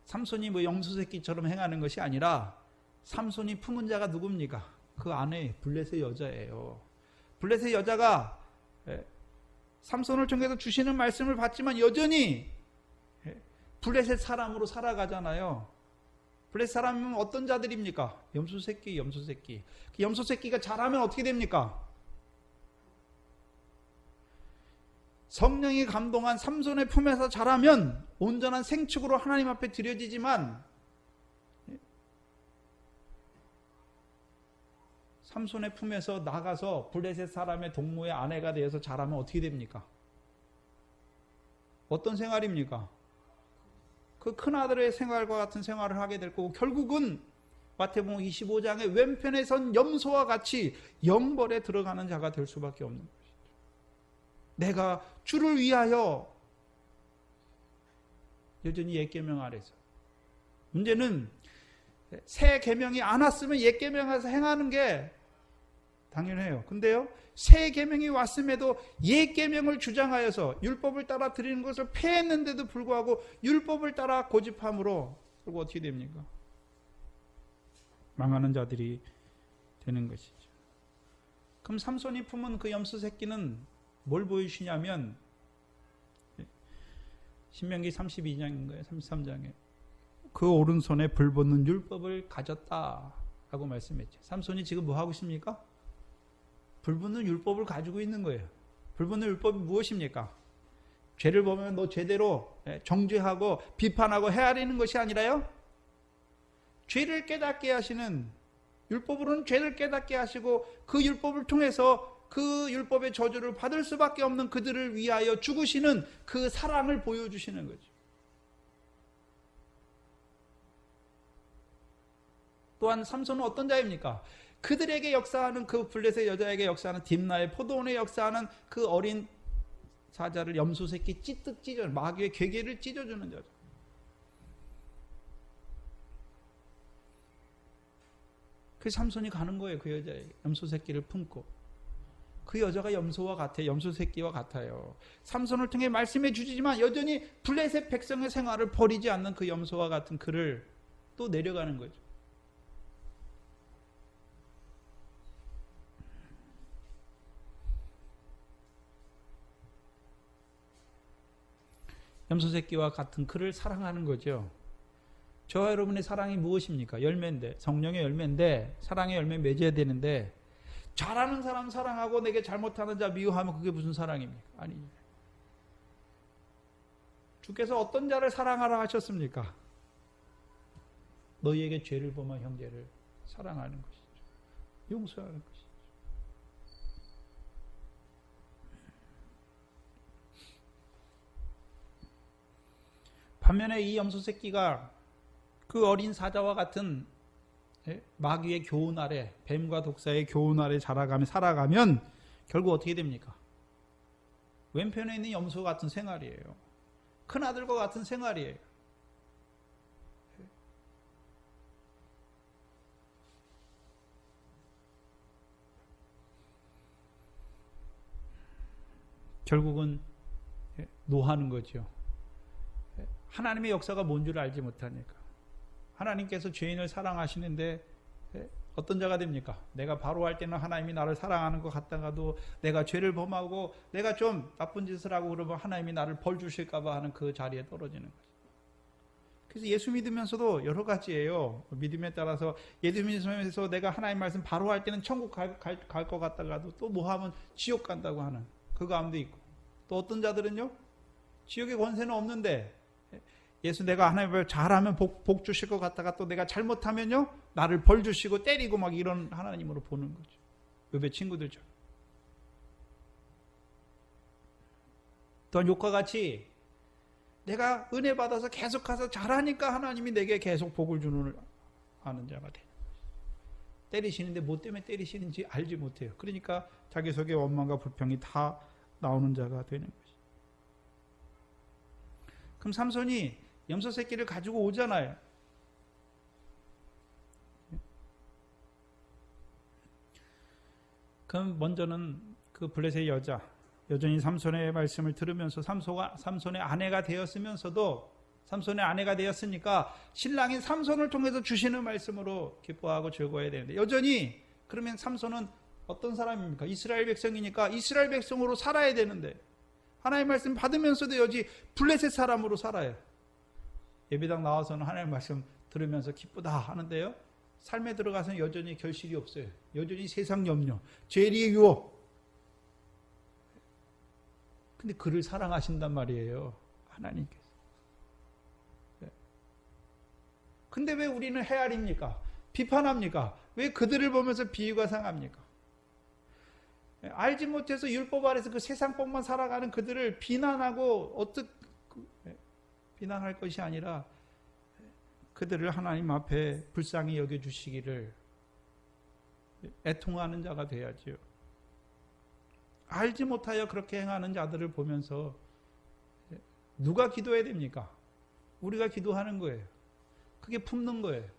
삼손이 뭐 염소 새끼처럼 행하는 것이 아니라 삼손이 품은 자가 누굽니까? 그 아내 블레셋 여자예요. 블레셋 여자가 삼손을 통해서 주시는 말씀을 받지만 여전히 블레셋 사람으로 살아가잖아요. 블레셋 사람은 어떤 자들입니까? 염소 새끼, 염소 새끼. 그 염소 새끼가 자라면 어떻게 됩니까? 성령이 감동한 삼손의 품에서 자라면 온전한 생축으로 하나님 앞에 드려지지만 삼손의 품에서 나가서 블레셋 사람의 동무의 아내가 되어서 자라면 어떻게 됩니까? 어떤 생활입니까? 그 큰아들의 생활과 같은 생활을 하게 될 거고 결국은 마태복음 25장의 왼편에 선 염소와 같이 영벌에 들어가는 자가 될 수밖에 없는 것이죠. 내가 주를 위하여 여전히 옛 계명 아래서 문제는 새 계명이 안 왔으면 옛 계명에서 행하는 게 당연해요. 근데요, 새 계명이 왔음에도 옛 계명을 주장하여서 율법을 따라 드리는 것을 폐했는데도 불구하고 율법을 따라 고집함으로 결국 어떻게 됩니까? 망하는 자들이 되는 것이죠. 그럼 삼손이 품은 그 염소 새끼는 뭘 보여주시냐면 신명기 32장인가요? 33장에 그 오른손에 불붙는 율법을 가졌다라고 말씀했죠. 삼손이 지금 뭐 하고 있습니까? 불붙는 율법을 가지고 있는 거예요. 불붙는 율법이 무엇입니까? 죄를 보면 너 제대로 정죄하고 비판하고 헤아리는 것이 아니라요, 죄를 깨닫게 하시는, 율법으로는 죄를 깨닫게 하시고 그 율법을 통해서 그 율법의 저주를 받을 수밖에 없는 그들을 위하여 죽으시는 그 사랑을 보여주시는 거죠. 또한 삼손은 어떤 자입니까? 그들에게 역사하는 그 블레셋 여자에게 역사하는 딥나의 포도원에 역사하는 그 어린 사자를 염소 새끼 찌뜩 찢어 마귀의 괴계를 찢어주는 자죠. 그 삼손이 가는 거예요. 그 여자에게 염소 새끼를 품고. 그 여자가 염소와 같아요. 염소 새끼와 같아요. 삼손을 통해 말씀해 주지만 여전히 블레셋 백성의 생활을 버리지 않는 그 염소와 같은 그를 또 내려가는 거죠. 염소 새끼와 같은 그를 사랑하는 거죠. 저와 여러분의 사랑이 무엇입니까? 열매인데, 성령의 열매인데, 사랑의 열매 맺어야 되는데, 잘하는 사람 사랑하고 내게 잘못하는 자 미워하면 그게 무슨 사랑입니까? 아니죠. 주께서 어떤 자를 사랑하라 하셨습니까? 너희에게 죄를 범한 형제를 사랑하는 것이죠. 용서하는 것이죠. 반면에 이 염소 새끼가 그 어린 사자와 같은 마귀의 교훈 아래, 뱀과 독사의 교훈 아래 자라가며 살아가면 결국 어떻게 됩니까? 왼편에 있는 염소 같은 생활이에요. 큰아들과 같은 생활이에요. 결국은 노하는 거죠. 하나님의 역사가 뭔 줄 알지 못하니까. 하나님께서 죄인을 사랑하시는데 어떤 자가 됩니까? 내가 바로 할 때는 하나님이 나를 사랑하는 것 같다가도 내가 죄를 범하고 내가 좀 나쁜 짓을 하고 그러면 하나님이 나를 벌 주실까 봐 하는 그 자리에 떨어지는 거죠. 그래서 예수 믿으면서도 여러 가지예요. 믿음에 따라서 예수 믿으면서 내가 하나님 말씀 바로 할 때는 천국 갈 것 같다가도 또 뭐 하면 지옥 간다고 하는 그 가운데 있고, 또 어떤 자들은요, 지옥의 권세는 없는데 예수 내가 하나님을 잘하면 복 주실 것 같다가 또 내가 잘못하면요 나를 벌 주시고 때리고 막 이런 하나님으로 보는 거죠. 욥의 친구들죠. 또한 욥과 같이 내가 은혜 받아서 계속 가서 잘하니까 하나님이 내게 계속 복을 주는 아는 자가 돼. 때리시는데 뭐 때문에 때리시는지 알지 못해요. 그러니까 자기 속에 원망과 불평이 다 나오는 자가 되는 거죠. 그럼 삼손이 염소 새끼를 가지고 오잖아요. 그럼 먼저는 그 블레셋의 여자, 여전히 삼손의 말씀을 들으면서 삼손의 아내가 되었으면서도, 삼손의 아내가 되었으니까 신랑인 삼손을 통해서 주시는 말씀으로 기뻐하고 즐거워야 되는데, 여전히 그러면 삼손은 어떤 사람입니까? 이스라엘 백성이니까 이스라엘 백성으로 살아야 되는데 하나님의 말씀 받으면서도 여지 블레셋 사람으로 살아요. 예배당 나와서는 하나님의 말씀 들으면서 기쁘다 하는데요, 삶에 들어가서는 여전히 결실이 없어요. 여전히 세상 염려, 죄리의 유혹. 근데 그를 사랑하신단 말이에요, 하나님께서. 근데 왜 우리는 헤아립니까? 비판합니까? 왜 그들을 보면서 비유가 상합니까? 알지 못해서 율법 아래서 그 세상법만 살아가는 그들을 비난하고 비난할 것이 아니라 그들을 하나님 앞에 불쌍히 여겨주시기를 애통하는 자가 돼야지요. 알지 못하여 그렇게 행하는 자들을 보면서 누가 기도해야 됩니까? 우리가 기도하는 거예요. 그게 품는 거예요.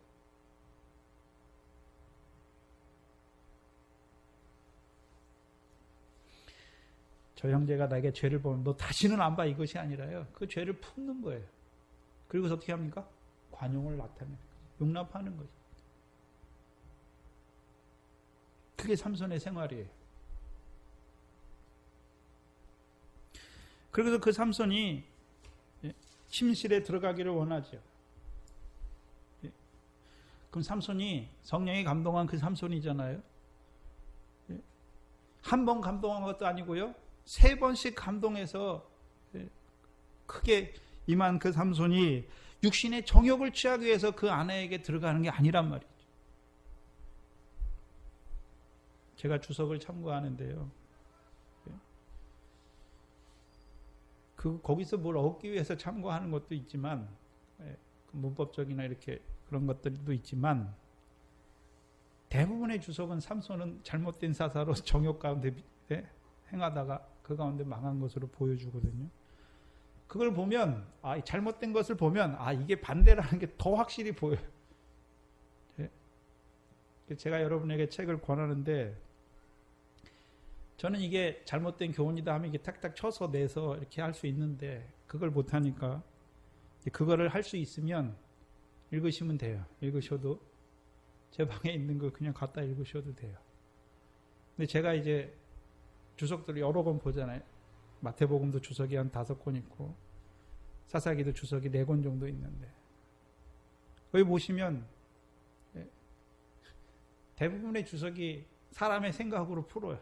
저 형제가 나에게 죄를 보면 너 다시는 안 봐, 이것이 아니라요, 그 죄를 품는 거예요. 그리고 어떻게 합니까? 관용을 나타내는 거죠. 용납하는 거죠. 그게 삼손의 생활이에요. 그래서 그 삼손이 침실에 들어가기를 원하죠. 그럼 삼손이, 성령이 감동한 그 삼손이잖아요. 한 번 감동한 것도 아니고요, 3번씩 감동해서 크게 임한 그 삼손이 육신의 정욕을 취하기 위해서 그 아내에게 들어가는 게 아니란 말이죠. 제가 주석을 참고하는데요, 거기서 뭘 얻기 위해서 참고하는 것도 있지만, 문법적이나 이렇게 그런 것들도 있지만, 대부분의 주석은 삼손은 잘못된 사사로 정욕 가운데 행하다가 그 가운데 망한 것으로 보여주거든요. 그걸 보면, 잘못된 것을 보면, 이게 반대라는 게 더 확실히 보여요. 제가 여러분에게 책을 권하는데, 저는 이게 잘못된 교훈이다 하면 이게 탁탁 쳐서 내서 이렇게 할 수 있는데, 그걸 못하니까, 그거를 할 수 있으면 읽으시면 돼요. 읽으셔도, 제 방에 있는 거 그냥 갖다 읽으셔도 돼요. 근데 제가 이제 주석들을 여러 권 보잖아요. 마태복음도 주석이 한 5권 있고, 사사기도 주석이 4권 정도 있는데, 거기 보시면 대부분의 주석이 사람의 생각으로 풀어요.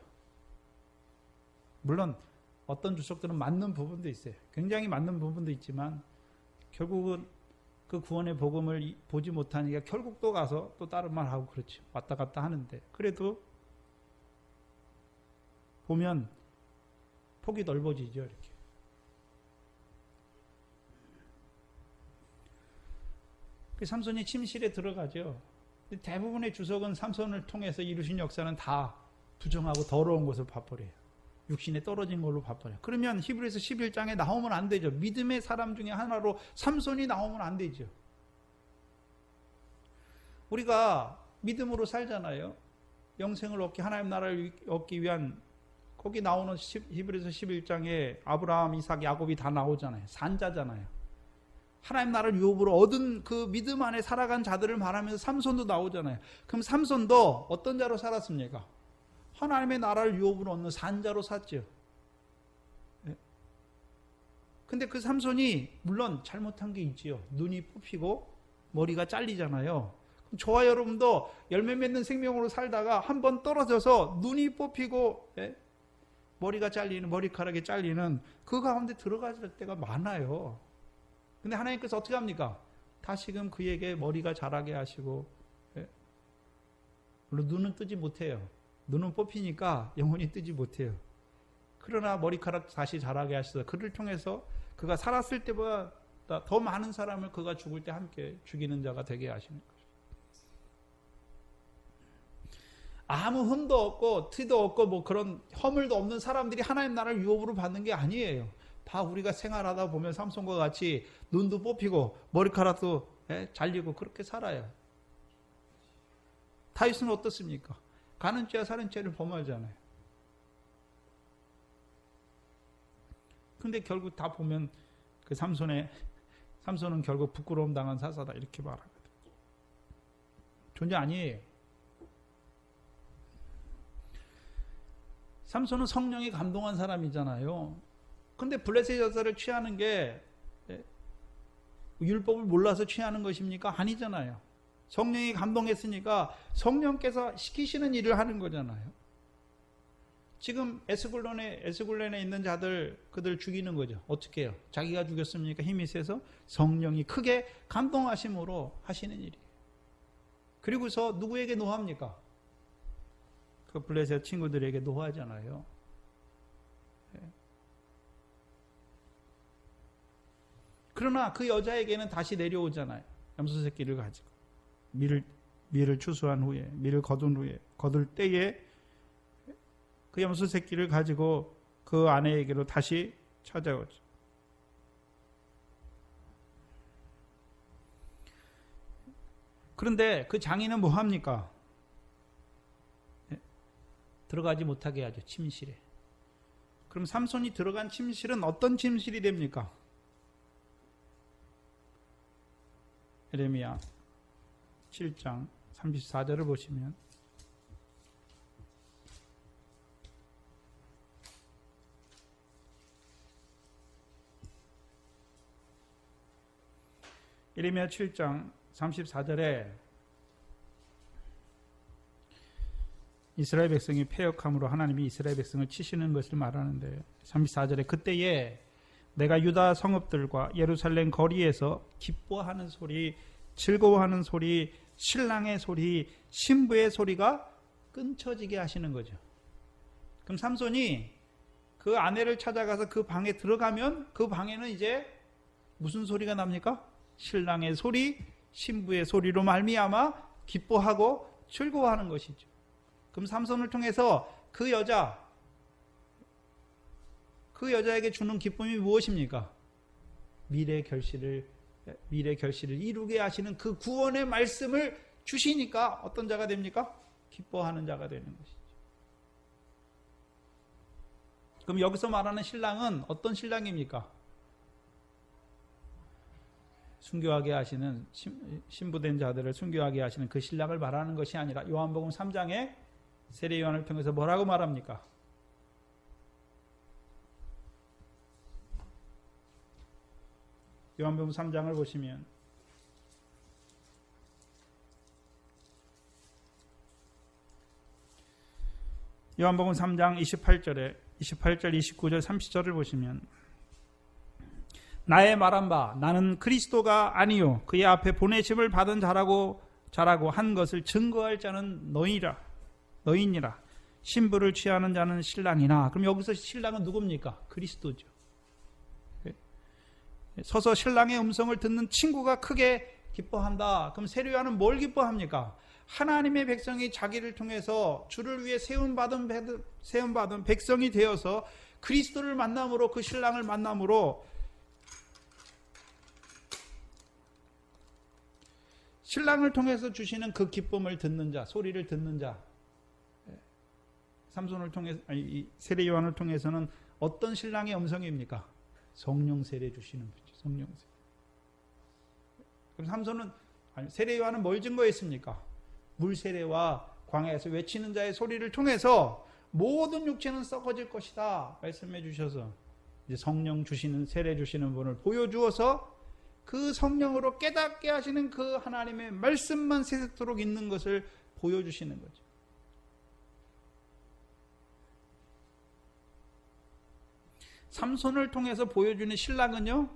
물론 어떤 주석들은 맞는 부분도 있어요. 굉장히 맞는 부분도 있지만 결국은 그 구원의 복음을 보지 못하니까 결국 또 가서 또 다른 말 하고 그렇죠. 왔다 갔다 하는데, 그래도 보면 폭이 넓어지죠, 이렇게. 삼손이 침실에 들어가죠. 대부분의 주석은 삼손을 통해서 이루신 역사는 다 부정하고 더러운 것을 봐버려요. 육신에 떨어진 걸로 봐버려요. 그러면 히브리서 11장에 나오면 안 되죠. 믿음의 사람 중에 하나로 삼손이 나오면 안 되죠. 우리가 믿음으로 살잖아요. 영생을 얻기, 하나님 나라를 얻기 위한 거기 나오는 히브리서 11장에 아브라함, 이삭, 야곱이 다 나오잖아요. 산자잖아요. 하나님 나라를 유업으로 얻은 그 믿음 안에 살아간 자들을 말하면서 삼손도 나오잖아요. 그럼 삼손도 어떤 자로 살았습니까? 하나님의 나라를 유업으로 얻는 산자로 샀죠. 근데 그 삼손이 물론 잘못한 게 있지요. 눈이 뽑히고 머리가 잘리잖아요. 저와 여러분도 열매 맺는 생명으로 살다가 한번 떨어져서 눈이 뽑히고 머리가 잘리는, 머리카락이 잘리는 그 가운데 들어갈 때가 많아요. 근데 하나님께서 어떻게 합니까? 다시금 그에게 머리가 자라게 하시고, 물론 눈은 뜨지 못해요. 눈은 뽑히니까 영혼이 뜨지 못해요. 그러나 머리카락 다시 자라게 하셔서 그를 통해서 그가 살았을 때보다 더 많은 사람을 그가 죽을 때 함께 죽이는 자가 되게 하시는 거죠. 아무 흠도 없고 티도 없고 뭐 그런 허물도 없는 사람들이 하나님 나라를 유업으로 받는 게 아니에요. 다 우리가 생활하다 보면 삼손과 같이 눈도 뽑히고 머리카락도 잘리고 그렇게 살아요. 다윗은 어떻습니까? 가는 죄와 사는 죄를 범하잖아요. 근데 결국 다 보면 그 삼손은 결국 부끄러움 당한 사사다 이렇게 말하거든요. 존재 아니에요. 삼손은 성령이 감동한 사람이잖아요. 근데 블레셋 여자를 취하는 게 율법을 몰라서 취하는 것입니까? 아니잖아요. 성령이 감동했으니까 성령께서 시키시는 일을 하는 거잖아요. 지금 에스굴론에 있는 자들 그들 죽이는 거죠. 어떻게 해요? 자기가 죽였습니까? 힘이 세서 성령이 크게 감동하심으로 하시는 일이에요. 그리고서 누구에게 노합니까? 그 블레셋 친구들에게 노하잖아요. 그러나 그 여자에게는 다시 내려오잖아요. 염소 새끼를 가지고 밀을 추수한 후에 밀을 거둘 때에 그 염소 새끼를 가지고 그 아내에게로 다시 찾아오죠. 그런데 그 장인은 뭐 합니까? 들어가지 못하게 하죠. 침실에. 그럼 삼손이 들어간 침실은 어떤 침실이 됩니까? 예레미야 7장 34절을 보시면 예레미야 7장 34절에 이스라엘 백성이 패역함으로 하나님이 이스라엘 백성을 치시는 것을 말하는데 34절에 그때에 내가 유다 성읍들과 예루살렘 거리에서 기뻐하는 소리, 즐거워하는 소리, 신랑의 소리, 신부의 소리가 끊쳐지게 하시는 거죠. 그럼 삼손이 그 아내를 찾아가서 그 방에 들어가면 그 방에는 이제 무슨 소리가 납니까? 신랑의 소리, 신부의 소리로 말미암아 기뻐하고 즐거워하는 것이죠. 그럼 삼손을 통해서 그 여자에게 주는 기쁨이 무엇입니까? 미래 결실을 이루게 하시는 그 구원의 말씀을 주시니까 어떤 자가 됩니까? 기뻐하는 자가 되는 것이죠. 그럼 여기서 말하는 신랑은 어떤 신랑입니까? 순교하게 하시는 신부된 자들을 순교하게 하시는 그 신랑을 말하는 것이 아니라 요한복음 3장에 세례 요한을 통해서 뭐라고 말합니까? 요한복음 3장을 보시면 요한복음 3장 28절, 29절, 30절을 보시면 나의 말한 바 나는 그리스도가 아니요 그의 앞에 보내심을 받은 자라고 한 것을 증거할 자는 너희니라. 신부를 취하는 자는 신랑이나. 그럼 여기서 신랑은 누굽니까? 그리스도죠. 서서 신랑의 음성을 듣는 친구가 크게 기뻐한다. 그럼 세례 요한은 뭘 기뻐합니까? 하나님의 백성이 자기를 통해서 주를 위해 세움받은 백성이 되어서 그리스도를 만남으로 그 신랑을 만남으로 신랑을 통해서 주시는 그 기쁨을 듣는 자, 소리를 듣는 자. 삼손을 통해 이 세례 요한을 통해서는 어떤 신랑의 음성입니까? 성령 세례 주시는 분이죠. 성령 세례. 그럼 삼손은 세례 요한은 뭘 증거했습니까? 물 세례와 광야에서 외치는 자의 소리를 통해서 모든 육체는 썩어질 것이다 말씀해 주셔서 이제 성령 주시는 세례 주시는 분을 보여주어서 그 성령으로 깨닫게 하시는 그 하나님의 말씀만 세세토록 있는 것을 보여주시는 거죠. 삼손을 통해서 보여주는 신랑은요,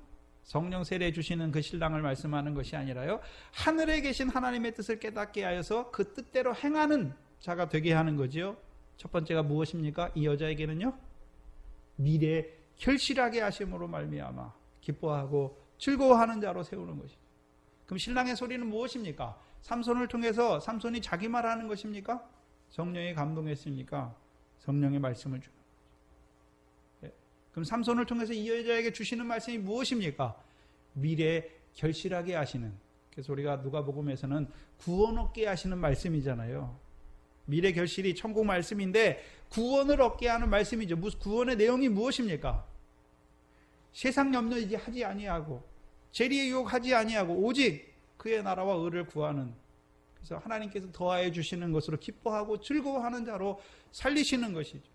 성령 세례 주시는 그 신랑을 말씀하는 것이 아니라요, 하늘에 계신 하나님의 뜻을 깨닫게 하여서 그 뜻대로 행하는 자가 되게 하는 거지요. 첫 번째가 무엇입니까? 이 여자에게는요, 미래 결실하게 하심으로 말미암아 기뻐하고 즐거워하는 자로 세우는 것이죠. 그럼 신랑의 소리는 무엇입니까? 삼손을 통해서 삼손이 자기 말하는 것입니까? 성령이 감동했습니까? 성령의 말씀을 주는 거죠. 그럼 삼손을 통해서 이 여자에게 주시는 말씀이 무엇입니까? 미래 결실하게 하시는. 그래서 우리가 누가복음에서는 구원 얻게 하시는 말씀이잖아요. 미래 결실이 천국 말씀인데 구원을 얻게 하는 말씀이죠. 구원의 내용이 무엇입니까? 세상 염려 이제 하지 아니하고 재리의 유혹하지 아니하고 오직 그의 나라와 의를 구하는, 그래서 하나님께서 더하여 주시는 것으로 기뻐하고 즐거워하는 자로 살리시는 것이죠.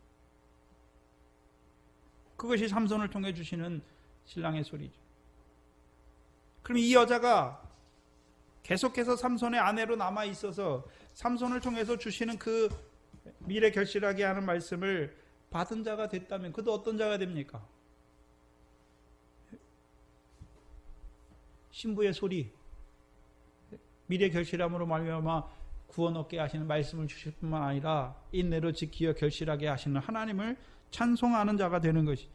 그것이 삼손을 통해 주시는 신랑의 소리죠. 그럼 이 여자가 계속해서 삼손의 아내로 남아 있어서 삼손을 통해서 주시는 그 미래 결실하게 하는 말씀을 받은 자가 됐다면 그도 어떤 자가 됩니까? 신부의 소리, 미래 결실함으로 말미암아 구원 얻게 하시는 말씀을 주실 뿐만 아니라 인내로 지키어 결실하게 하시는 하나님을 찬송하는 자가 되는 것이죠.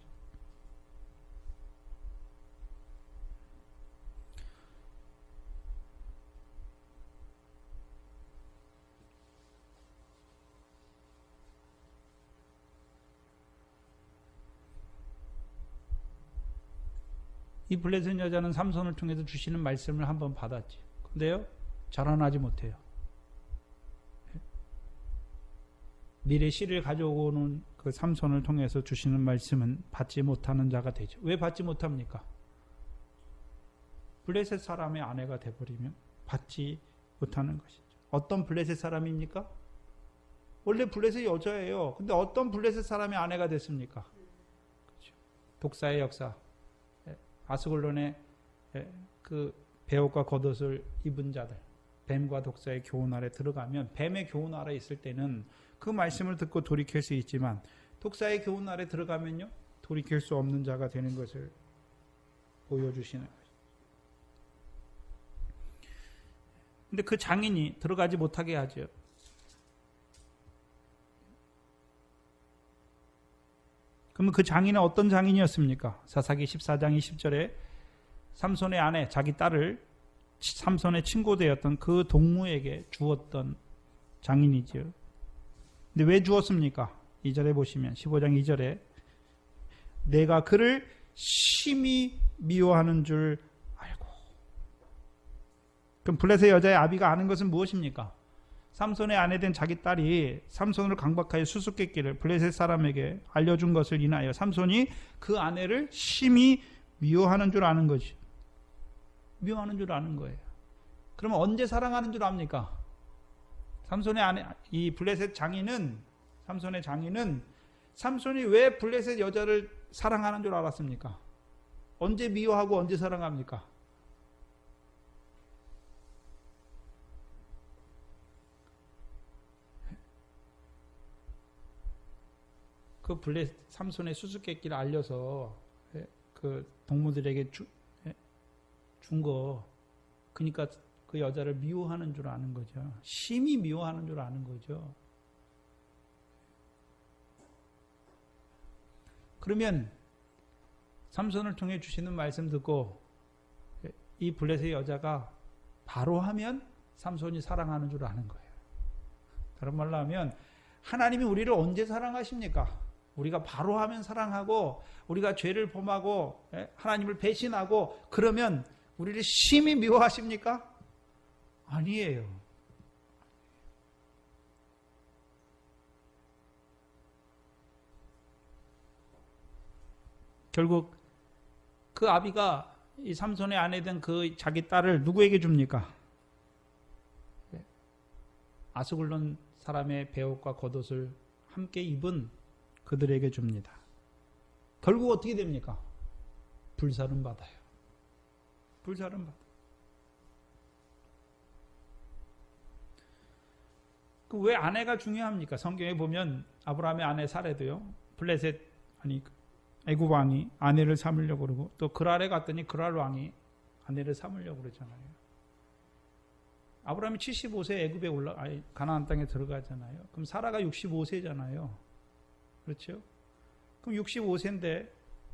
이 블레셋 여자는 삼손을 통해서 주시는 말씀을 한번 받았지. 근데요, 자라나지 못해요. 미래 씨를 가져오는 그 삼손을 통해서 주시는 말씀은 받지 못하는 자가 되죠. 왜 받지 못합니까? 블레셋 사람의 아내가 돼버리면 받지 못하는 것이죠. 어떤 블레셋 사람입니까? 원래 블레셋 여자예요. 근데 어떤 블레셋 사람의 아내가 됐습니까? 그렇죠. 독사의 역사. 아스글론의 그 베옷과 겉옷을 입은 자들, 뱀과 독사의 교훈 아래 들어가면, 뱀의 교훈 아래 있을 때는 그 말씀을 듣고 돌이킬 수 있지만 독사의 교훈 아래 들어가면요, 돌이킬 수 없는 자가 되는 것을 보여주시는 거죠. 근데 그 장인이 들어가지 못하게 하죠. 그러면 그 장인은 어떤 장인이었습니까? 사사기 14장 20절에 삼손의 아내, 자기 딸을 삼손의 친구 되었던 그 동무에게 주었던 장인이죠. 근데 왜 주었습니까? 2절에 보시면 15장 2절에 내가 그를 심히 미워하는 줄 알고. 그럼 블레셋 여자의 아비가 아는 것은 무엇입니까? 삼손의 아내된 자기 딸이 삼손을 강박하여 수수께끼를 블레셋 사람에게 알려준 것을 인하여 삼손이 그 아내를 심히 미워하는 줄 아는 거지. 미워하는 줄 아는 거예요. 그러면 언제 사랑하는 줄 압니까? 삼손의 아내, 이 블레셋 장인은, 삼손의 장인은 삼손이 왜 블레셋 여자를 사랑하는 줄 알았습니까? 언제 미워하고 언제 사랑합니까? 그 블레셋 삼손의 수수께끼를 알려서 그 동무들에게 준 거, 그러니까 그 여자를 미워하는 줄 아는 거죠. 심히 미워하는 줄 아는 거죠. 그러면 삼손을 통해 주시는 말씀 듣고 이 블레셋 여자가 바로 하면 삼손이 사랑하는 줄 아는 거예요. 다른 말로 하면 하나님이 우리를 언제 사랑하십니까? 우리가 바로 하면 사랑하고, 우리가 죄를 범하고 하나님을 배신하고 그러면 우리를 심히 미워하십니까? 아니에요. 결국 그 아비가 이 삼손의 아내된 그 자기 딸을 누구에게 줍니까? 아스글론 사람의 베옷과 겉옷을 함께 입은 그들에게 줍니다. 결국 어떻게 됩니까? 불살은 받아요. 불살은 받아요. 왜 아내가 중요합니까? 성경에 보면 아브라함의 아내 사레도요. 블레셋 애굽 왕이 아내를 삼으려고 그러고 또 그랄에 갔더니 그랄 왕이 아내를 삼으려고 그러잖아요. 아브라함이 75세 애굽에 가나안 땅에 들어가잖아요. 그럼 사라가 65세잖아요. 그렇죠? 그럼 65세인데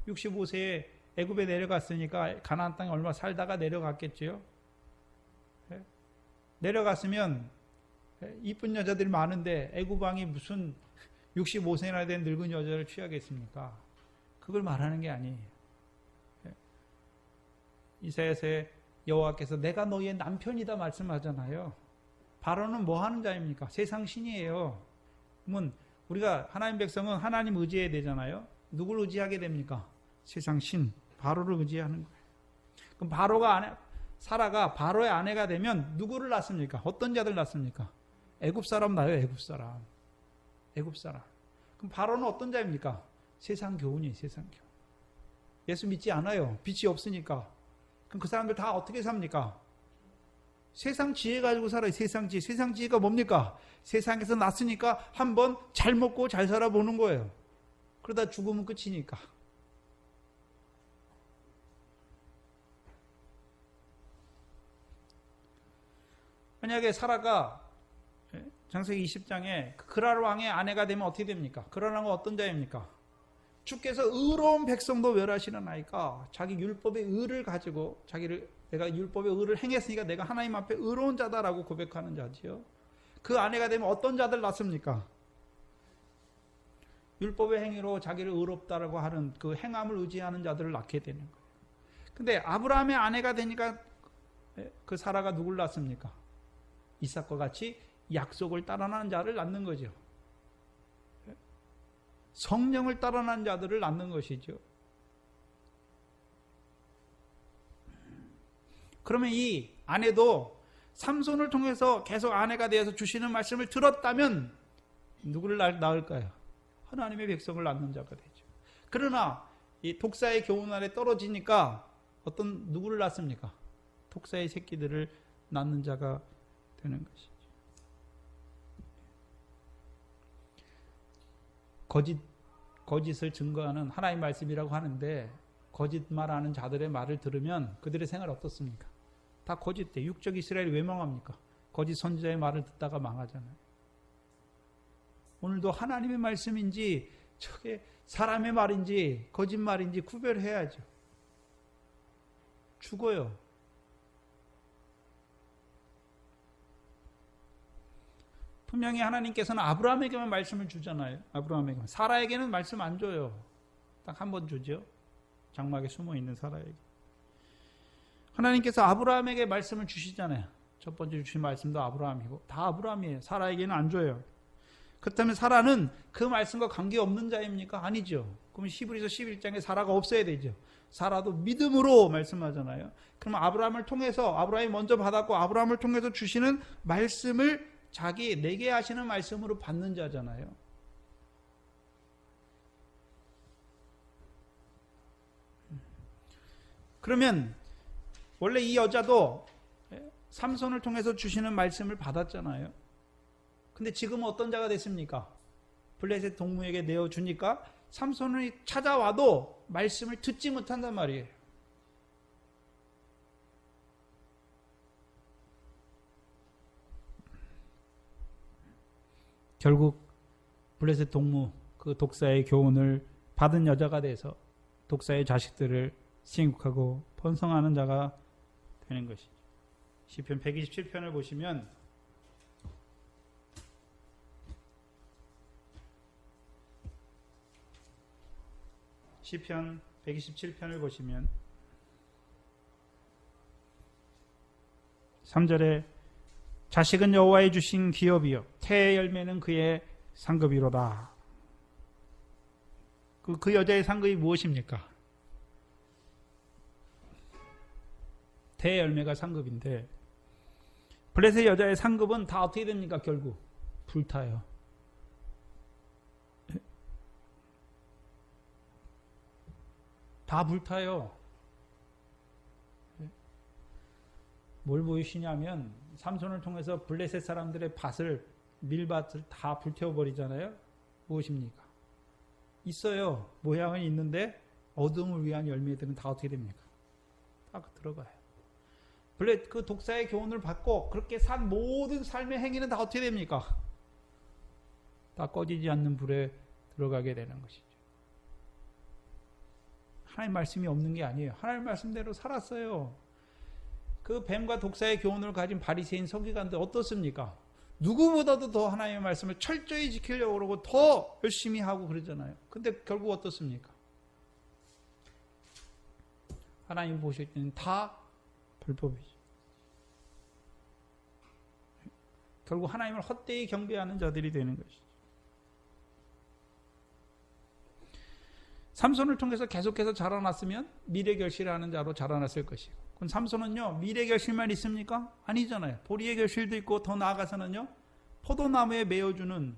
65세에 애굽에 내려갔으니까 가나안 땅에 얼마 살다가 내려갔겠죠. 내려갔으면 이쁜 여자들이 많은데 애굽 왕이 무슨 65세나 된 늙은 여자를 취하겠습니까? 그걸 말하는 게 아니에요. 이사야서에 여호와께서 내가 너희의 남편이다 말씀하잖아요. 바로는 뭐 하는 자입니까? 세상 신이에요. 그러면 우리가 하나님 백성은 하나님 의지해야 되잖아요. 누구를 의지하게 됩니까? 세상 신, 바로를 의지하는 거예요. 그럼 사라가 바로의 아내가 되면 누구를 낳습니까? 어떤 자들 낳습니까? 애굽 사람 낳아요. 애굽 사람. 그럼 바로는 어떤 자입니까? 세상 교훈이에요. 세상 교훈. 예수 믿지 않아요. 빛이 없으니까. 그럼 그 사람들 다 어떻게 삽니까? 세상 지혜 가지고 살아요. 세상 지혜. 세상 지혜가 뭡니까? 세상에서 났으니까 한번 잘 먹고 잘 살아보는 거예요. 그러다 죽으면 끝이니까. 만약에 사라가 창세기 20장에 그랄 왕의 아내가 되면 어떻게 됩니까? 그랄 왕은 어떤 자입니까? 주께서 의로운 백성도 멸하시려나이까 자기 율법의 의를 가지고 내가 율법의 의를 행했으니까 내가 하나님 앞에 의로운 자다라고 고백하는 자지요. 그 아내가 되면 어떤 자들 낳습니까? 율법의 행위로 자기를 의롭다라고 하는 그 행함을 의지하는 자들을 낳게 되는 거예요. 근데 아브라함의 아내가 되니까 그 사라가 누굴 낳습니까? 이삭과 같이 약속을 따라나는 자를 낳는 거죠. 성령을 따라난 자들을 낳는 것이죠. 그러면 이 아내도 삼손을 통해서 계속 아내가 되어서 주시는 말씀을 들었다면 누구를 낳을까요? 하나님의 백성을 낳는 자가 되죠. 그러나 이 독사의 교훈 아래 떨어지니까 누구를 낳습니까? 독사의 새끼들을 낳는 자가 되는 것이죠. 거짓을 증거하는 하나님의 말씀이라고 하는데 거짓말하는 자들의 말을 들으면 그들의 생활 어떻습니까? 다 거짓돼. 육적 이스라엘이 왜 망합니까? 거짓 선지자의 말을 듣다가 망하잖아요. 오늘도 하나님의 말씀인지 저게 사람의 말인지 거짓말인지 구별해야죠. 죽어요. 분명히 하나님께서는 아브라함에게만 말씀을 주잖아요. 아브라함에게만. 사라에게는 말씀 안 줘요. 딱 한 번 주죠. 장막에 숨어 있는 사라에게. 하나님께서 아브라함에게 말씀을 주시잖아요. 첫 번째 주신 말씀도 아브라함이고 다 아브라함이에요. 사라에게는 안 줘요. 그렇다면 사라는 그 말씀과 관계없는 자입니까? 아니죠. 그럼 히브리서 11장에 사라가 없어야 되죠. 사라도 믿음으로 말씀하잖아요. 그럼 아브라함을 통해서 아브라함이 먼저 받았고 아브라함을 통해서 주시는 말씀을 내게 하시는 말씀으로 받는 자잖아요. 그러면 원래 이 여자도 삼손을 통해서 주시는 말씀을 받았잖아요. 근데 지금은 어떤 자가 됐습니까? 블레셋 동무에게 내어주니까 삼손이 찾아와도 말씀을 듣지 못한단 말이에요. 결국 블레셋 동무 그 독사의 교훈을 받은 여자가 돼서 독사의 자식들을 생육하고 번성하는 자가 되는 것이죠. 시편 127편을 보시면 시편 127편을 보시면 3절에 자식은 여호와의 주신 기업이요 태의 열매는 그의 상급이로다. 그 여자의 상급이 무엇입니까? 대열매가 상급인데 블레셋 여자의 상급은 다 어떻게 됩니까? 결국 불타요. 다 불타요. 뭘 보이시냐면 삼손을 통해서 블레셋 사람들의 밀밭을 다 불태워버리잖아요. 무엇입니까? 있어요. 모양은 있는데 어둠을 위한 열매들은 다 어떻게 됩니까? 다 들어가요. 그 독사의 교훈을 받고 그렇게 산 모든 삶의 행위는 다 어떻게 됩니까? 다 꺼지지 않는 불에 들어가게 되는 것이죠. 하나님 말씀이 없는 게 아니에요. 하나님 말씀대로 살았어요. 그 뱀과 독사의 교훈을 가진 바리새인 서기관들 어떻습니까? 누구보다도 더 하나님의 말씀을 철저히 지키려고 그러고 더 열심히 하고 그러잖아요. 근데 결국 어떻습니까? 하나님 보실 때는 다 불법이죠. 결국 하나님을 헛되이 경배하는 자들이 되는 것이죠. 삼손을 통해서 계속해서 자라났으면 미래결실하는 자로 자라났을 것이고, 그럼 삼손은요 미래결실만 있습니까? 아니잖아요. 보리의 결실도 있고 더 나아가서는요 포도나무에 메어주는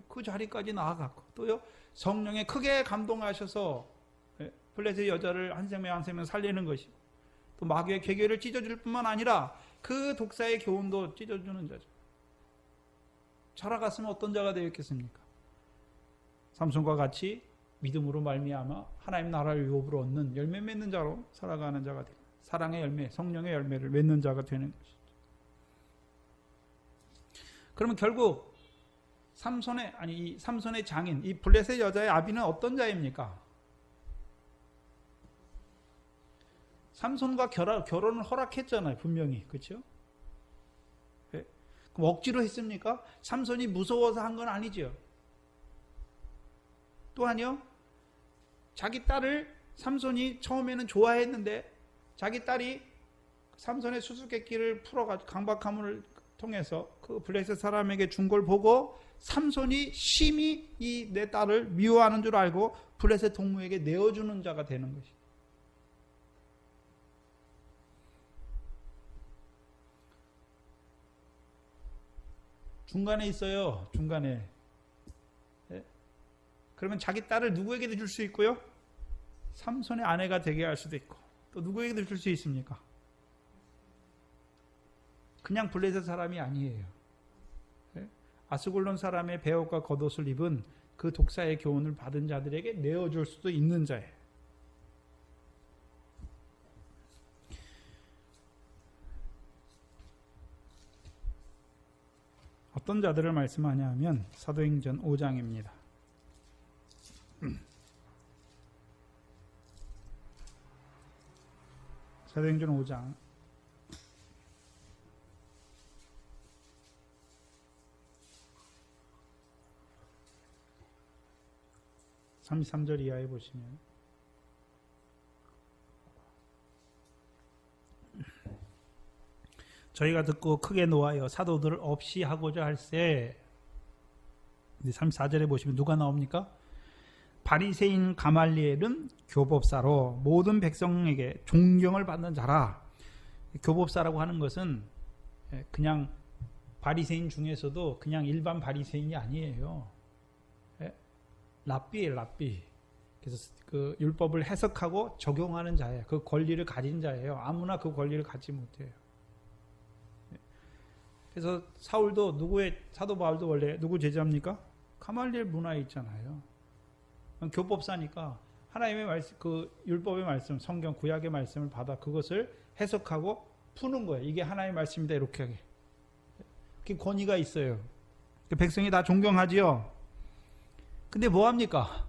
그 자리까지 나아갔고, 또요 성령에 크게 감동하셔서 블레셋 여자를 한 생명 살리는 것이고, 또 마귀의 괴계를 찢어줄 뿐만 아니라 그 독사의 교훈도 찢어주는 자죠. 자라갔으면 어떤 자가 되었겠습니까? 삼손과 같이 믿음으로 말미암아 하나님 나라를 유업으로 얻는 열매 맺는 자로 살아가는 자가 되고, 사랑의 열매, 성령의 열매를 맺는 자가 되는 것이죠. 그러면 결국 삼손의 장인, 이 블레셋 여자의 아비는 어떤 자입니까? 삼손과 결혼을 허락했잖아요, 분명히. 그렇죠? 네. 그럼 억지로 했습니까? 삼손이 무서워서 한 건 아니죠. 또한요, 자기 딸을 삼손이 처음에는 좋아했는데 자기 딸이 삼손의 수수께끼를 풀어가지고 강박함을 통해서 그 블레셋 사람에게 준 걸 보고 삼손이 심히 이 내 딸을 미워하는 줄 알고 블레셋 동무에게 내어주는 자가 되는 것이죠. 중간에 있어요. 중간에. 네? 그러면 자기 딸을 누구에게도 줄 수 있고요, 삼손의 아내가 되게 할 수도 있고, 또 누구에게도 줄 수 있습니까? 그냥 블레셋 사람이 아니에요. 네? 아스골론 사람의 베옷과 겉옷을 입은 그 독사의 교훈을 받은 자들에게 내어줄 수도 있는 자예요. 어떤 자들을 말씀하냐 하면 사도행전 5장입니다. 사도행전 5장 33절 이하에 보시면, 저희가 듣고 크게 노하여 사도들을 없이 하고자 할세. 34절에 보시면 누가 나옵니까? 바리새인 가말리엘은 교법사로 모든 백성에게 존경을 받는 자라. 교법사라고 하는 것은 그냥 바리새인 중에서도 그냥 일반 바리새인이 아니에요. 랍비예요, 랍비. 그래서 그 율법을 해석하고 적용하는 자예요. 그 권리를 가진 자예요. 아무나 그 권리를 갖지 못해요. 그래서 사울도 사도 바울도 원래 누구 제자입니까? 가말리엘 문화에 있잖아요. 교법사니까 하나님의 말씀, 그 율법의 말씀, 성경 구약의 말씀을 받아 그것을 해석하고 푸는 거예요. 이게 하나님의 말씀이다, 이렇게 하게. 그 권위가 있어요. 백성이 다 존경하지요. 근데 뭐 합니까?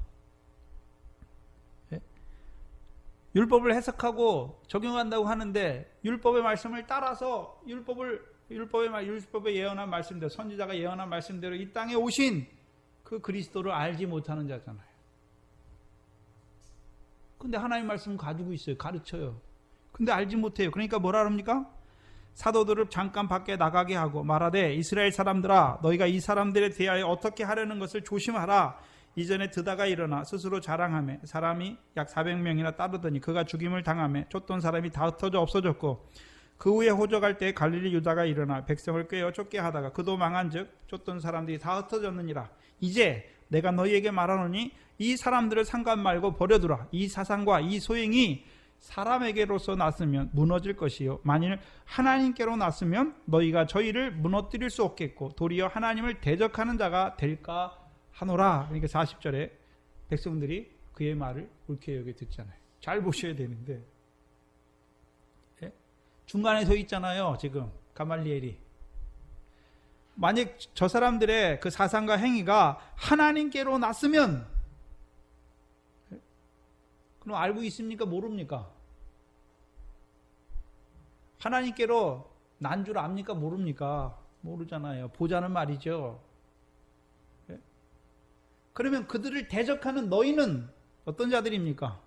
율법을 해석하고 적용한다고 하는데 율법의 말씀을 따라서 율법의 예언한 말씀대로, 선지자가 예언한 말씀대로 이 땅에 오신 그 그리스도를 알지 못하는 자잖아요. 근데 하나님 말씀 가지고 있어요. 가르쳐요. 근데 알지 못해요. 그러니까 뭐라 합니까? 사도들을 잠깐 밖에 나가게 하고 말하되, 이스라엘 사람들아, 너희가 이 사람들에 대하여 어떻게 하려는 것을 조심하라. 이전에 드다가 일어나 스스로 자랑하며 사람이 약 400명이나 따르더니 그가 죽임을 당하며 쫓던 사람이 다 흩어져 없어졌고 그 후에 호적할 때 갈릴리 유다가 일어나 백성을 꾀어 쫓게 하다가 그도 망한즉 쫓던 사람들이 다 흩어졌느니라. 이제 내가 너희에게 말하노니 이 사람들을 상관 말고 버려두라. 이 사상과 이 소행이 사람에게로서 났으면 무너질 것이요 만일 하나님께로 났으면 너희가 저희를 무너뜨릴 수 없겠고 도리어 하나님을 대적하는 자가 될까 하노라. 그러니까 40절에 백성들이 그의 말을 옳게 여겨 듣잖아요. 잘 보셔야 되는데 예? 중간에 서 있잖아요. 지금 가말리엘이. 만약 저 사람들의 그 사상과 행위가 하나님께로 났으면 그럼 알고 있습니까? 모릅니까? 하나님께로 난 줄 압니까? 모릅니까? 모르잖아요. 보자는 말이죠. 그러면 그들을 대적하는 너희는 어떤 자들입니까?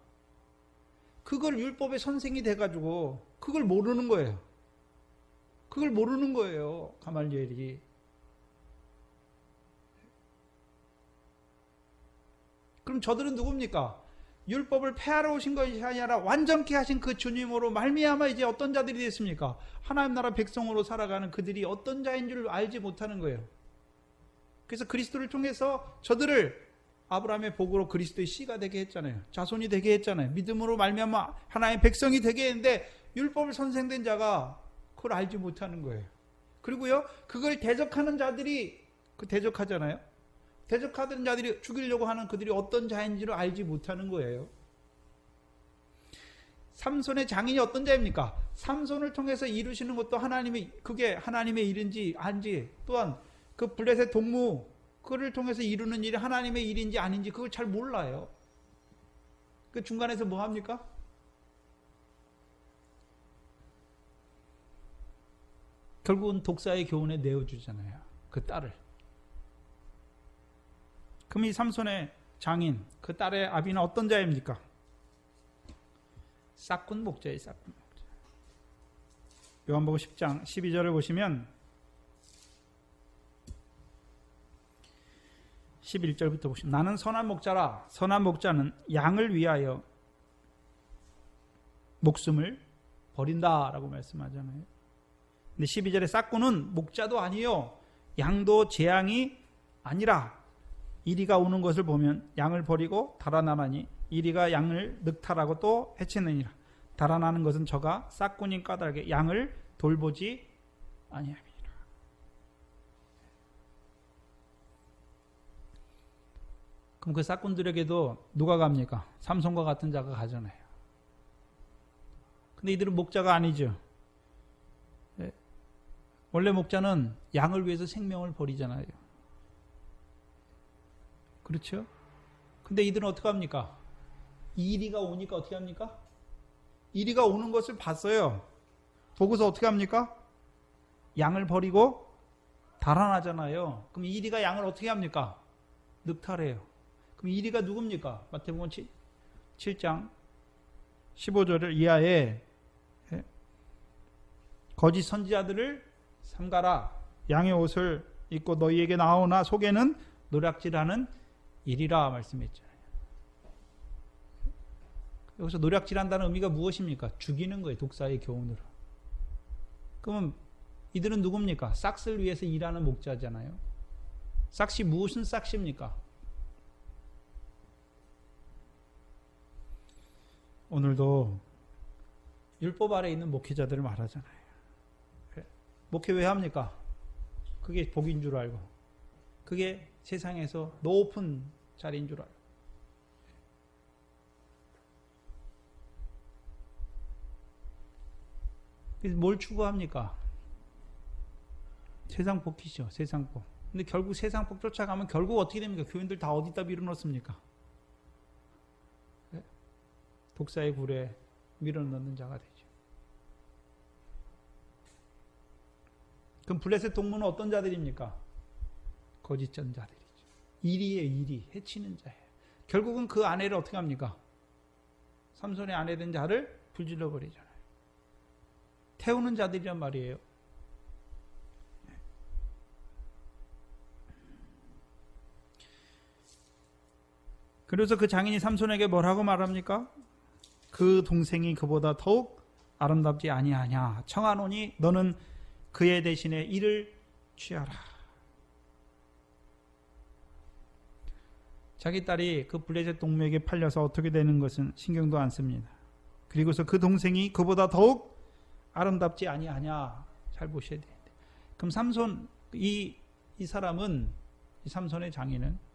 그걸 율법의 선생이 돼가지고 그걸 모르는 거예요. 그걸 모르는 거예요. 가말리엘이. 그럼 저들은 누굽니까? 율법을 폐하러 오신 것이 아니라 완전케 하신 그 주님으로 말미암아 이제 어떤 자들이 됐습니까? 하나님 나라 백성으로 살아가는 그들이 어떤 자인 줄 알지 못하는 거예요. 그래서 그리스도를 통해서 저들을 아브라함의 복으로 그리스도의 씨가 되게 했잖아요. 자손이 되게 했잖아요. 믿음으로 말미암아 하나님의 백성이 되게 했는데 율법을 선생된 자가 그걸 알지 못하는 거예요. 그리고요, 그걸 대적하는 자들이 그 대적하잖아요. 대적하던 자들이 죽이려고 하는 그들이 어떤 자인지를 알지 못하는 거예요. 삼손의 장인이 어떤 자입니까? 삼손을 통해서 이루시는 것도 그게 하나님의 일인지 아닌지, 또한 그 블레셋 동무 그를 통해서 이루는 일이 하나님의 일인지 아닌지 그걸 잘 몰라요. 그 중간에서 뭐 합니까? 결국은 독사의 교훈에 내어주잖아요. 그 딸을. 그럼 이 삼손의 장인, 그 딸의 아비는 어떤 자입니까? 싹군 목자예요. 싹군 목자. 요한복음 10장 12절을 보시면 11절부터 보시면 나는 선한 목자라. 선한 목자는 양을 위하여 목숨을 버린다라고 말씀하잖아요. 근데 12절에 싹군은 목자도 아니요 양도 재앙이 아니라 이리가 오는 것을 보면 양을 버리고 달아나나니 이리가 양을 늑탈하고 또 해치느니라. 달아나는 것은 저가 싹군인 까닭에 양을 돌보지 아니함이니라. 그럼 그 싹군들에게도 누가 갑니까? 삼손과 같은 자가 가잖아요. 근데 이들은 목자가 아니죠. 원래 목자는 양을 위해서 생명을 버리잖아요. 그렇죠? 근데 이들은 어떻게 합니까? 이리가 오니까 어떻게 합니까? 이리가 오는 것을 봤어요. 보고서 어떻게 합니까? 양을 버리고 달아나잖아요. 그럼 이리가 양을 어떻게 합니까? 늑탈해요. 그럼 이리가 누굽니까? 마태복음 7장 15절을 이하에 거짓 선지자들을 삼가라. 양의 옷을 입고 너희에게 나오나 속에는 노략질하는 일이라 말씀했잖아요. 여기서 노략질한다는 의미가 무엇입니까? 죽이는 거예요. 독사의 교훈으로. 그러면 이들은 누굽니까? 싹스를 위해서 일하는 목자잖아요. 싹시 무슨 싹시입니까? 오늘도 율법 아래 있는 목회자들을 말하잖아요. 목회 왜 합니까? 그게 복인 줄 알고, 그게 세상에서 높은 자리인 줄 알고. 그래서 뭘 추구합니까? 세상 복이죠. 세상 복. 근데 결국 세상 복 쫓아가면 결국 어떻게 됩니까? 교인들 다 어디다 밀어넣습니까? 독사의 굴에 밀어넣는 자가 되죠. 그럼 블레셋 동무는 어떤 자들입니까? 거짓 전자들이죠. 이리에 이리, 해치는 자예요. 결국은 그 아내를 어떻게 합니까? 삼손의 아내 된 자를 불질러 버리잖아요. 태우는 자들이란 말이에요. 그래서 그 장인이 삼손에게 뭐라고 말합니까? 그 동생이 그보다 더욱 아름답지 아니하냐. 청하노니 너는 그의 대신에 이를 취하라. 자기 딸이 그 블레셋 동무에게 팔려서 어떻게 되는 것은 신경도 안 씁니다. 그리고서 그 동생이 그보다 더욱 아름답지 아니하냐. 잘 보셔야 되는데. 그럼 삼손, 이 사람은, 이 삼손의 장인은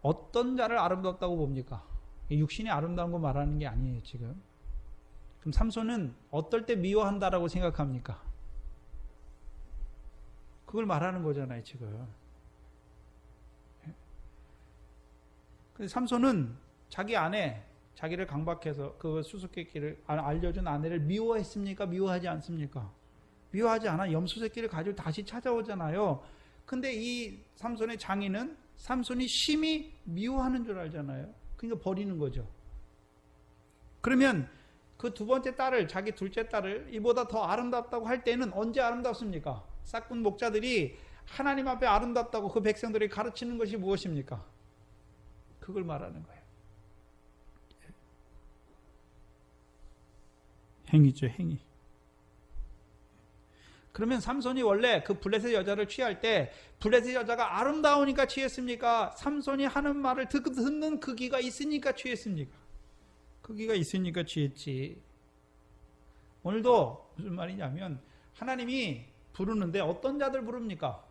어떤 자를 아름답다고 봅니까? 육신이 아름다운 거 말하는 게 아니에요, 지금. 그럼 삼손은 어떨 때 미워한다라고 생각합니까? 그걸 말하는 거잖아요, 지금. 근데 삼손은 자기 아내, 자기를 강박해서 그 수수께끼를 알려준 아내를 미워했습니까? 미워하지 않습니까? 미워하지 않아. 염소새끼를 가지고 다시 찾아오잖아요. 근데 이 삼손의 장인은 삼손이 심히 미워하는 줄 알잖아요. 그러니까 버리는 거죠. 그러면 그 두 번째 딸을, 자기 둘째 딸을 이보다 더 아름답다고 할 때는 언제 아름답습니까? 싹군 목자들이 하나님 앞에 아름답다고 그 백성들이 가르치는 것이 무엇입니까? 그걸 말하는 거예요. 행위죠, 행위. 그러면 삼손이 원래 그 블레셋 여자를 취할 때 블레셋 여자가 아름다우니까 취했습니까? 삼손이 하는 말을 듣는 그 귀가 있으니까 취했습니까? 그 귀가 있으니까 취했지. 오늘도 무슨 말이냐면 하나님이 부르는데 어떤 자들 부릅니까?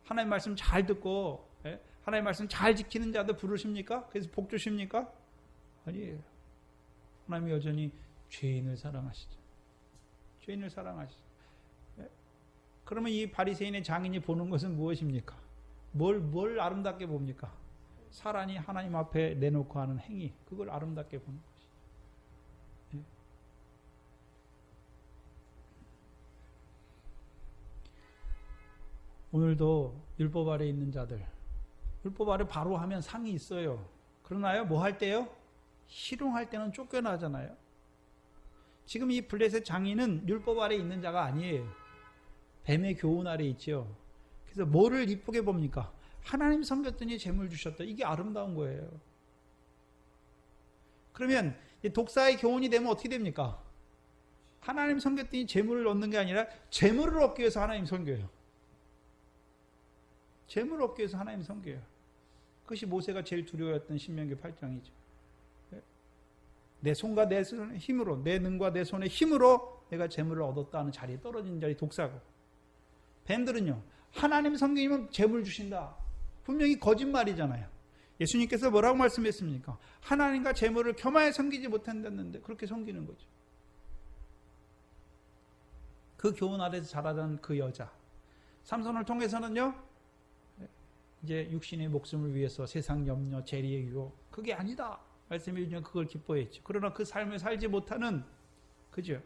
하나님 말씀 잘 듣고 하나님 말씀 잘 지키는 자들 부르십니까? 그래서 복 주십니까? 아니에요. 하나님이 여전히 죄인을 사랑하시죠. 죄인을 사랑하시죠. 그러면 이 바리새인의 장인이 보는 것은 무엇입니까? 뭘 아름답게 봅니까? 사람이 하나님 앞에 내놓고 하는 행위, 그걸 아름답게 보는 것이죠. 오늘도 율법 아래 있는 자들, 율법 아래 바로 하면 상이 있어요. 그러나요? 뭐 할 때요? 희롱할 때는 쫓겨나잖아요. 지금 이 블레셋 장인은 율법 아래 있는 자가 아니에요. 뱀의 교훈 아래 있죠. 그래서 뭐를 이쁘게 봅니까? 하나님 섬겼더니 재물 주셨다. 이게 아름다운 거예요. 그러면 독사의 교훈이 되면 어떻게 됩니까? 하나님 섬겼더니 재물을 얻는 게 아니라 재물을 얻기 위해서 하나님 섬겨요. 재물을 얻기 위해서 하나님 섬겨요. 그것이 모세가 제일 두려워했던 신명기 8장이죠. 내 손과 내 손의 힘으로, 내 능과 내 손의 힘으로 내가 재물을 얻었다는 자리에 떨어진 자리 독사고, 뱀들은요, 하나님 섬기면 재물 주신다. 분명히 거짓말이잖아요. 예수님께서 뭐라고 말씀했습니까? 하나님과 재물을 겸하여 섬기지 못한다는데 그렇게 섬기는 거죠. 그 교훈 아래서 자라던 그 여자, 삼손을 통해서는요, 이제 육신의 목숨을 위해서 세상 염려, 재리의 유혹, 그게 아니다 말씀해 주면 그걸 기뻐했죠. 그러나 그 삶을 살지 못하는, 그죠?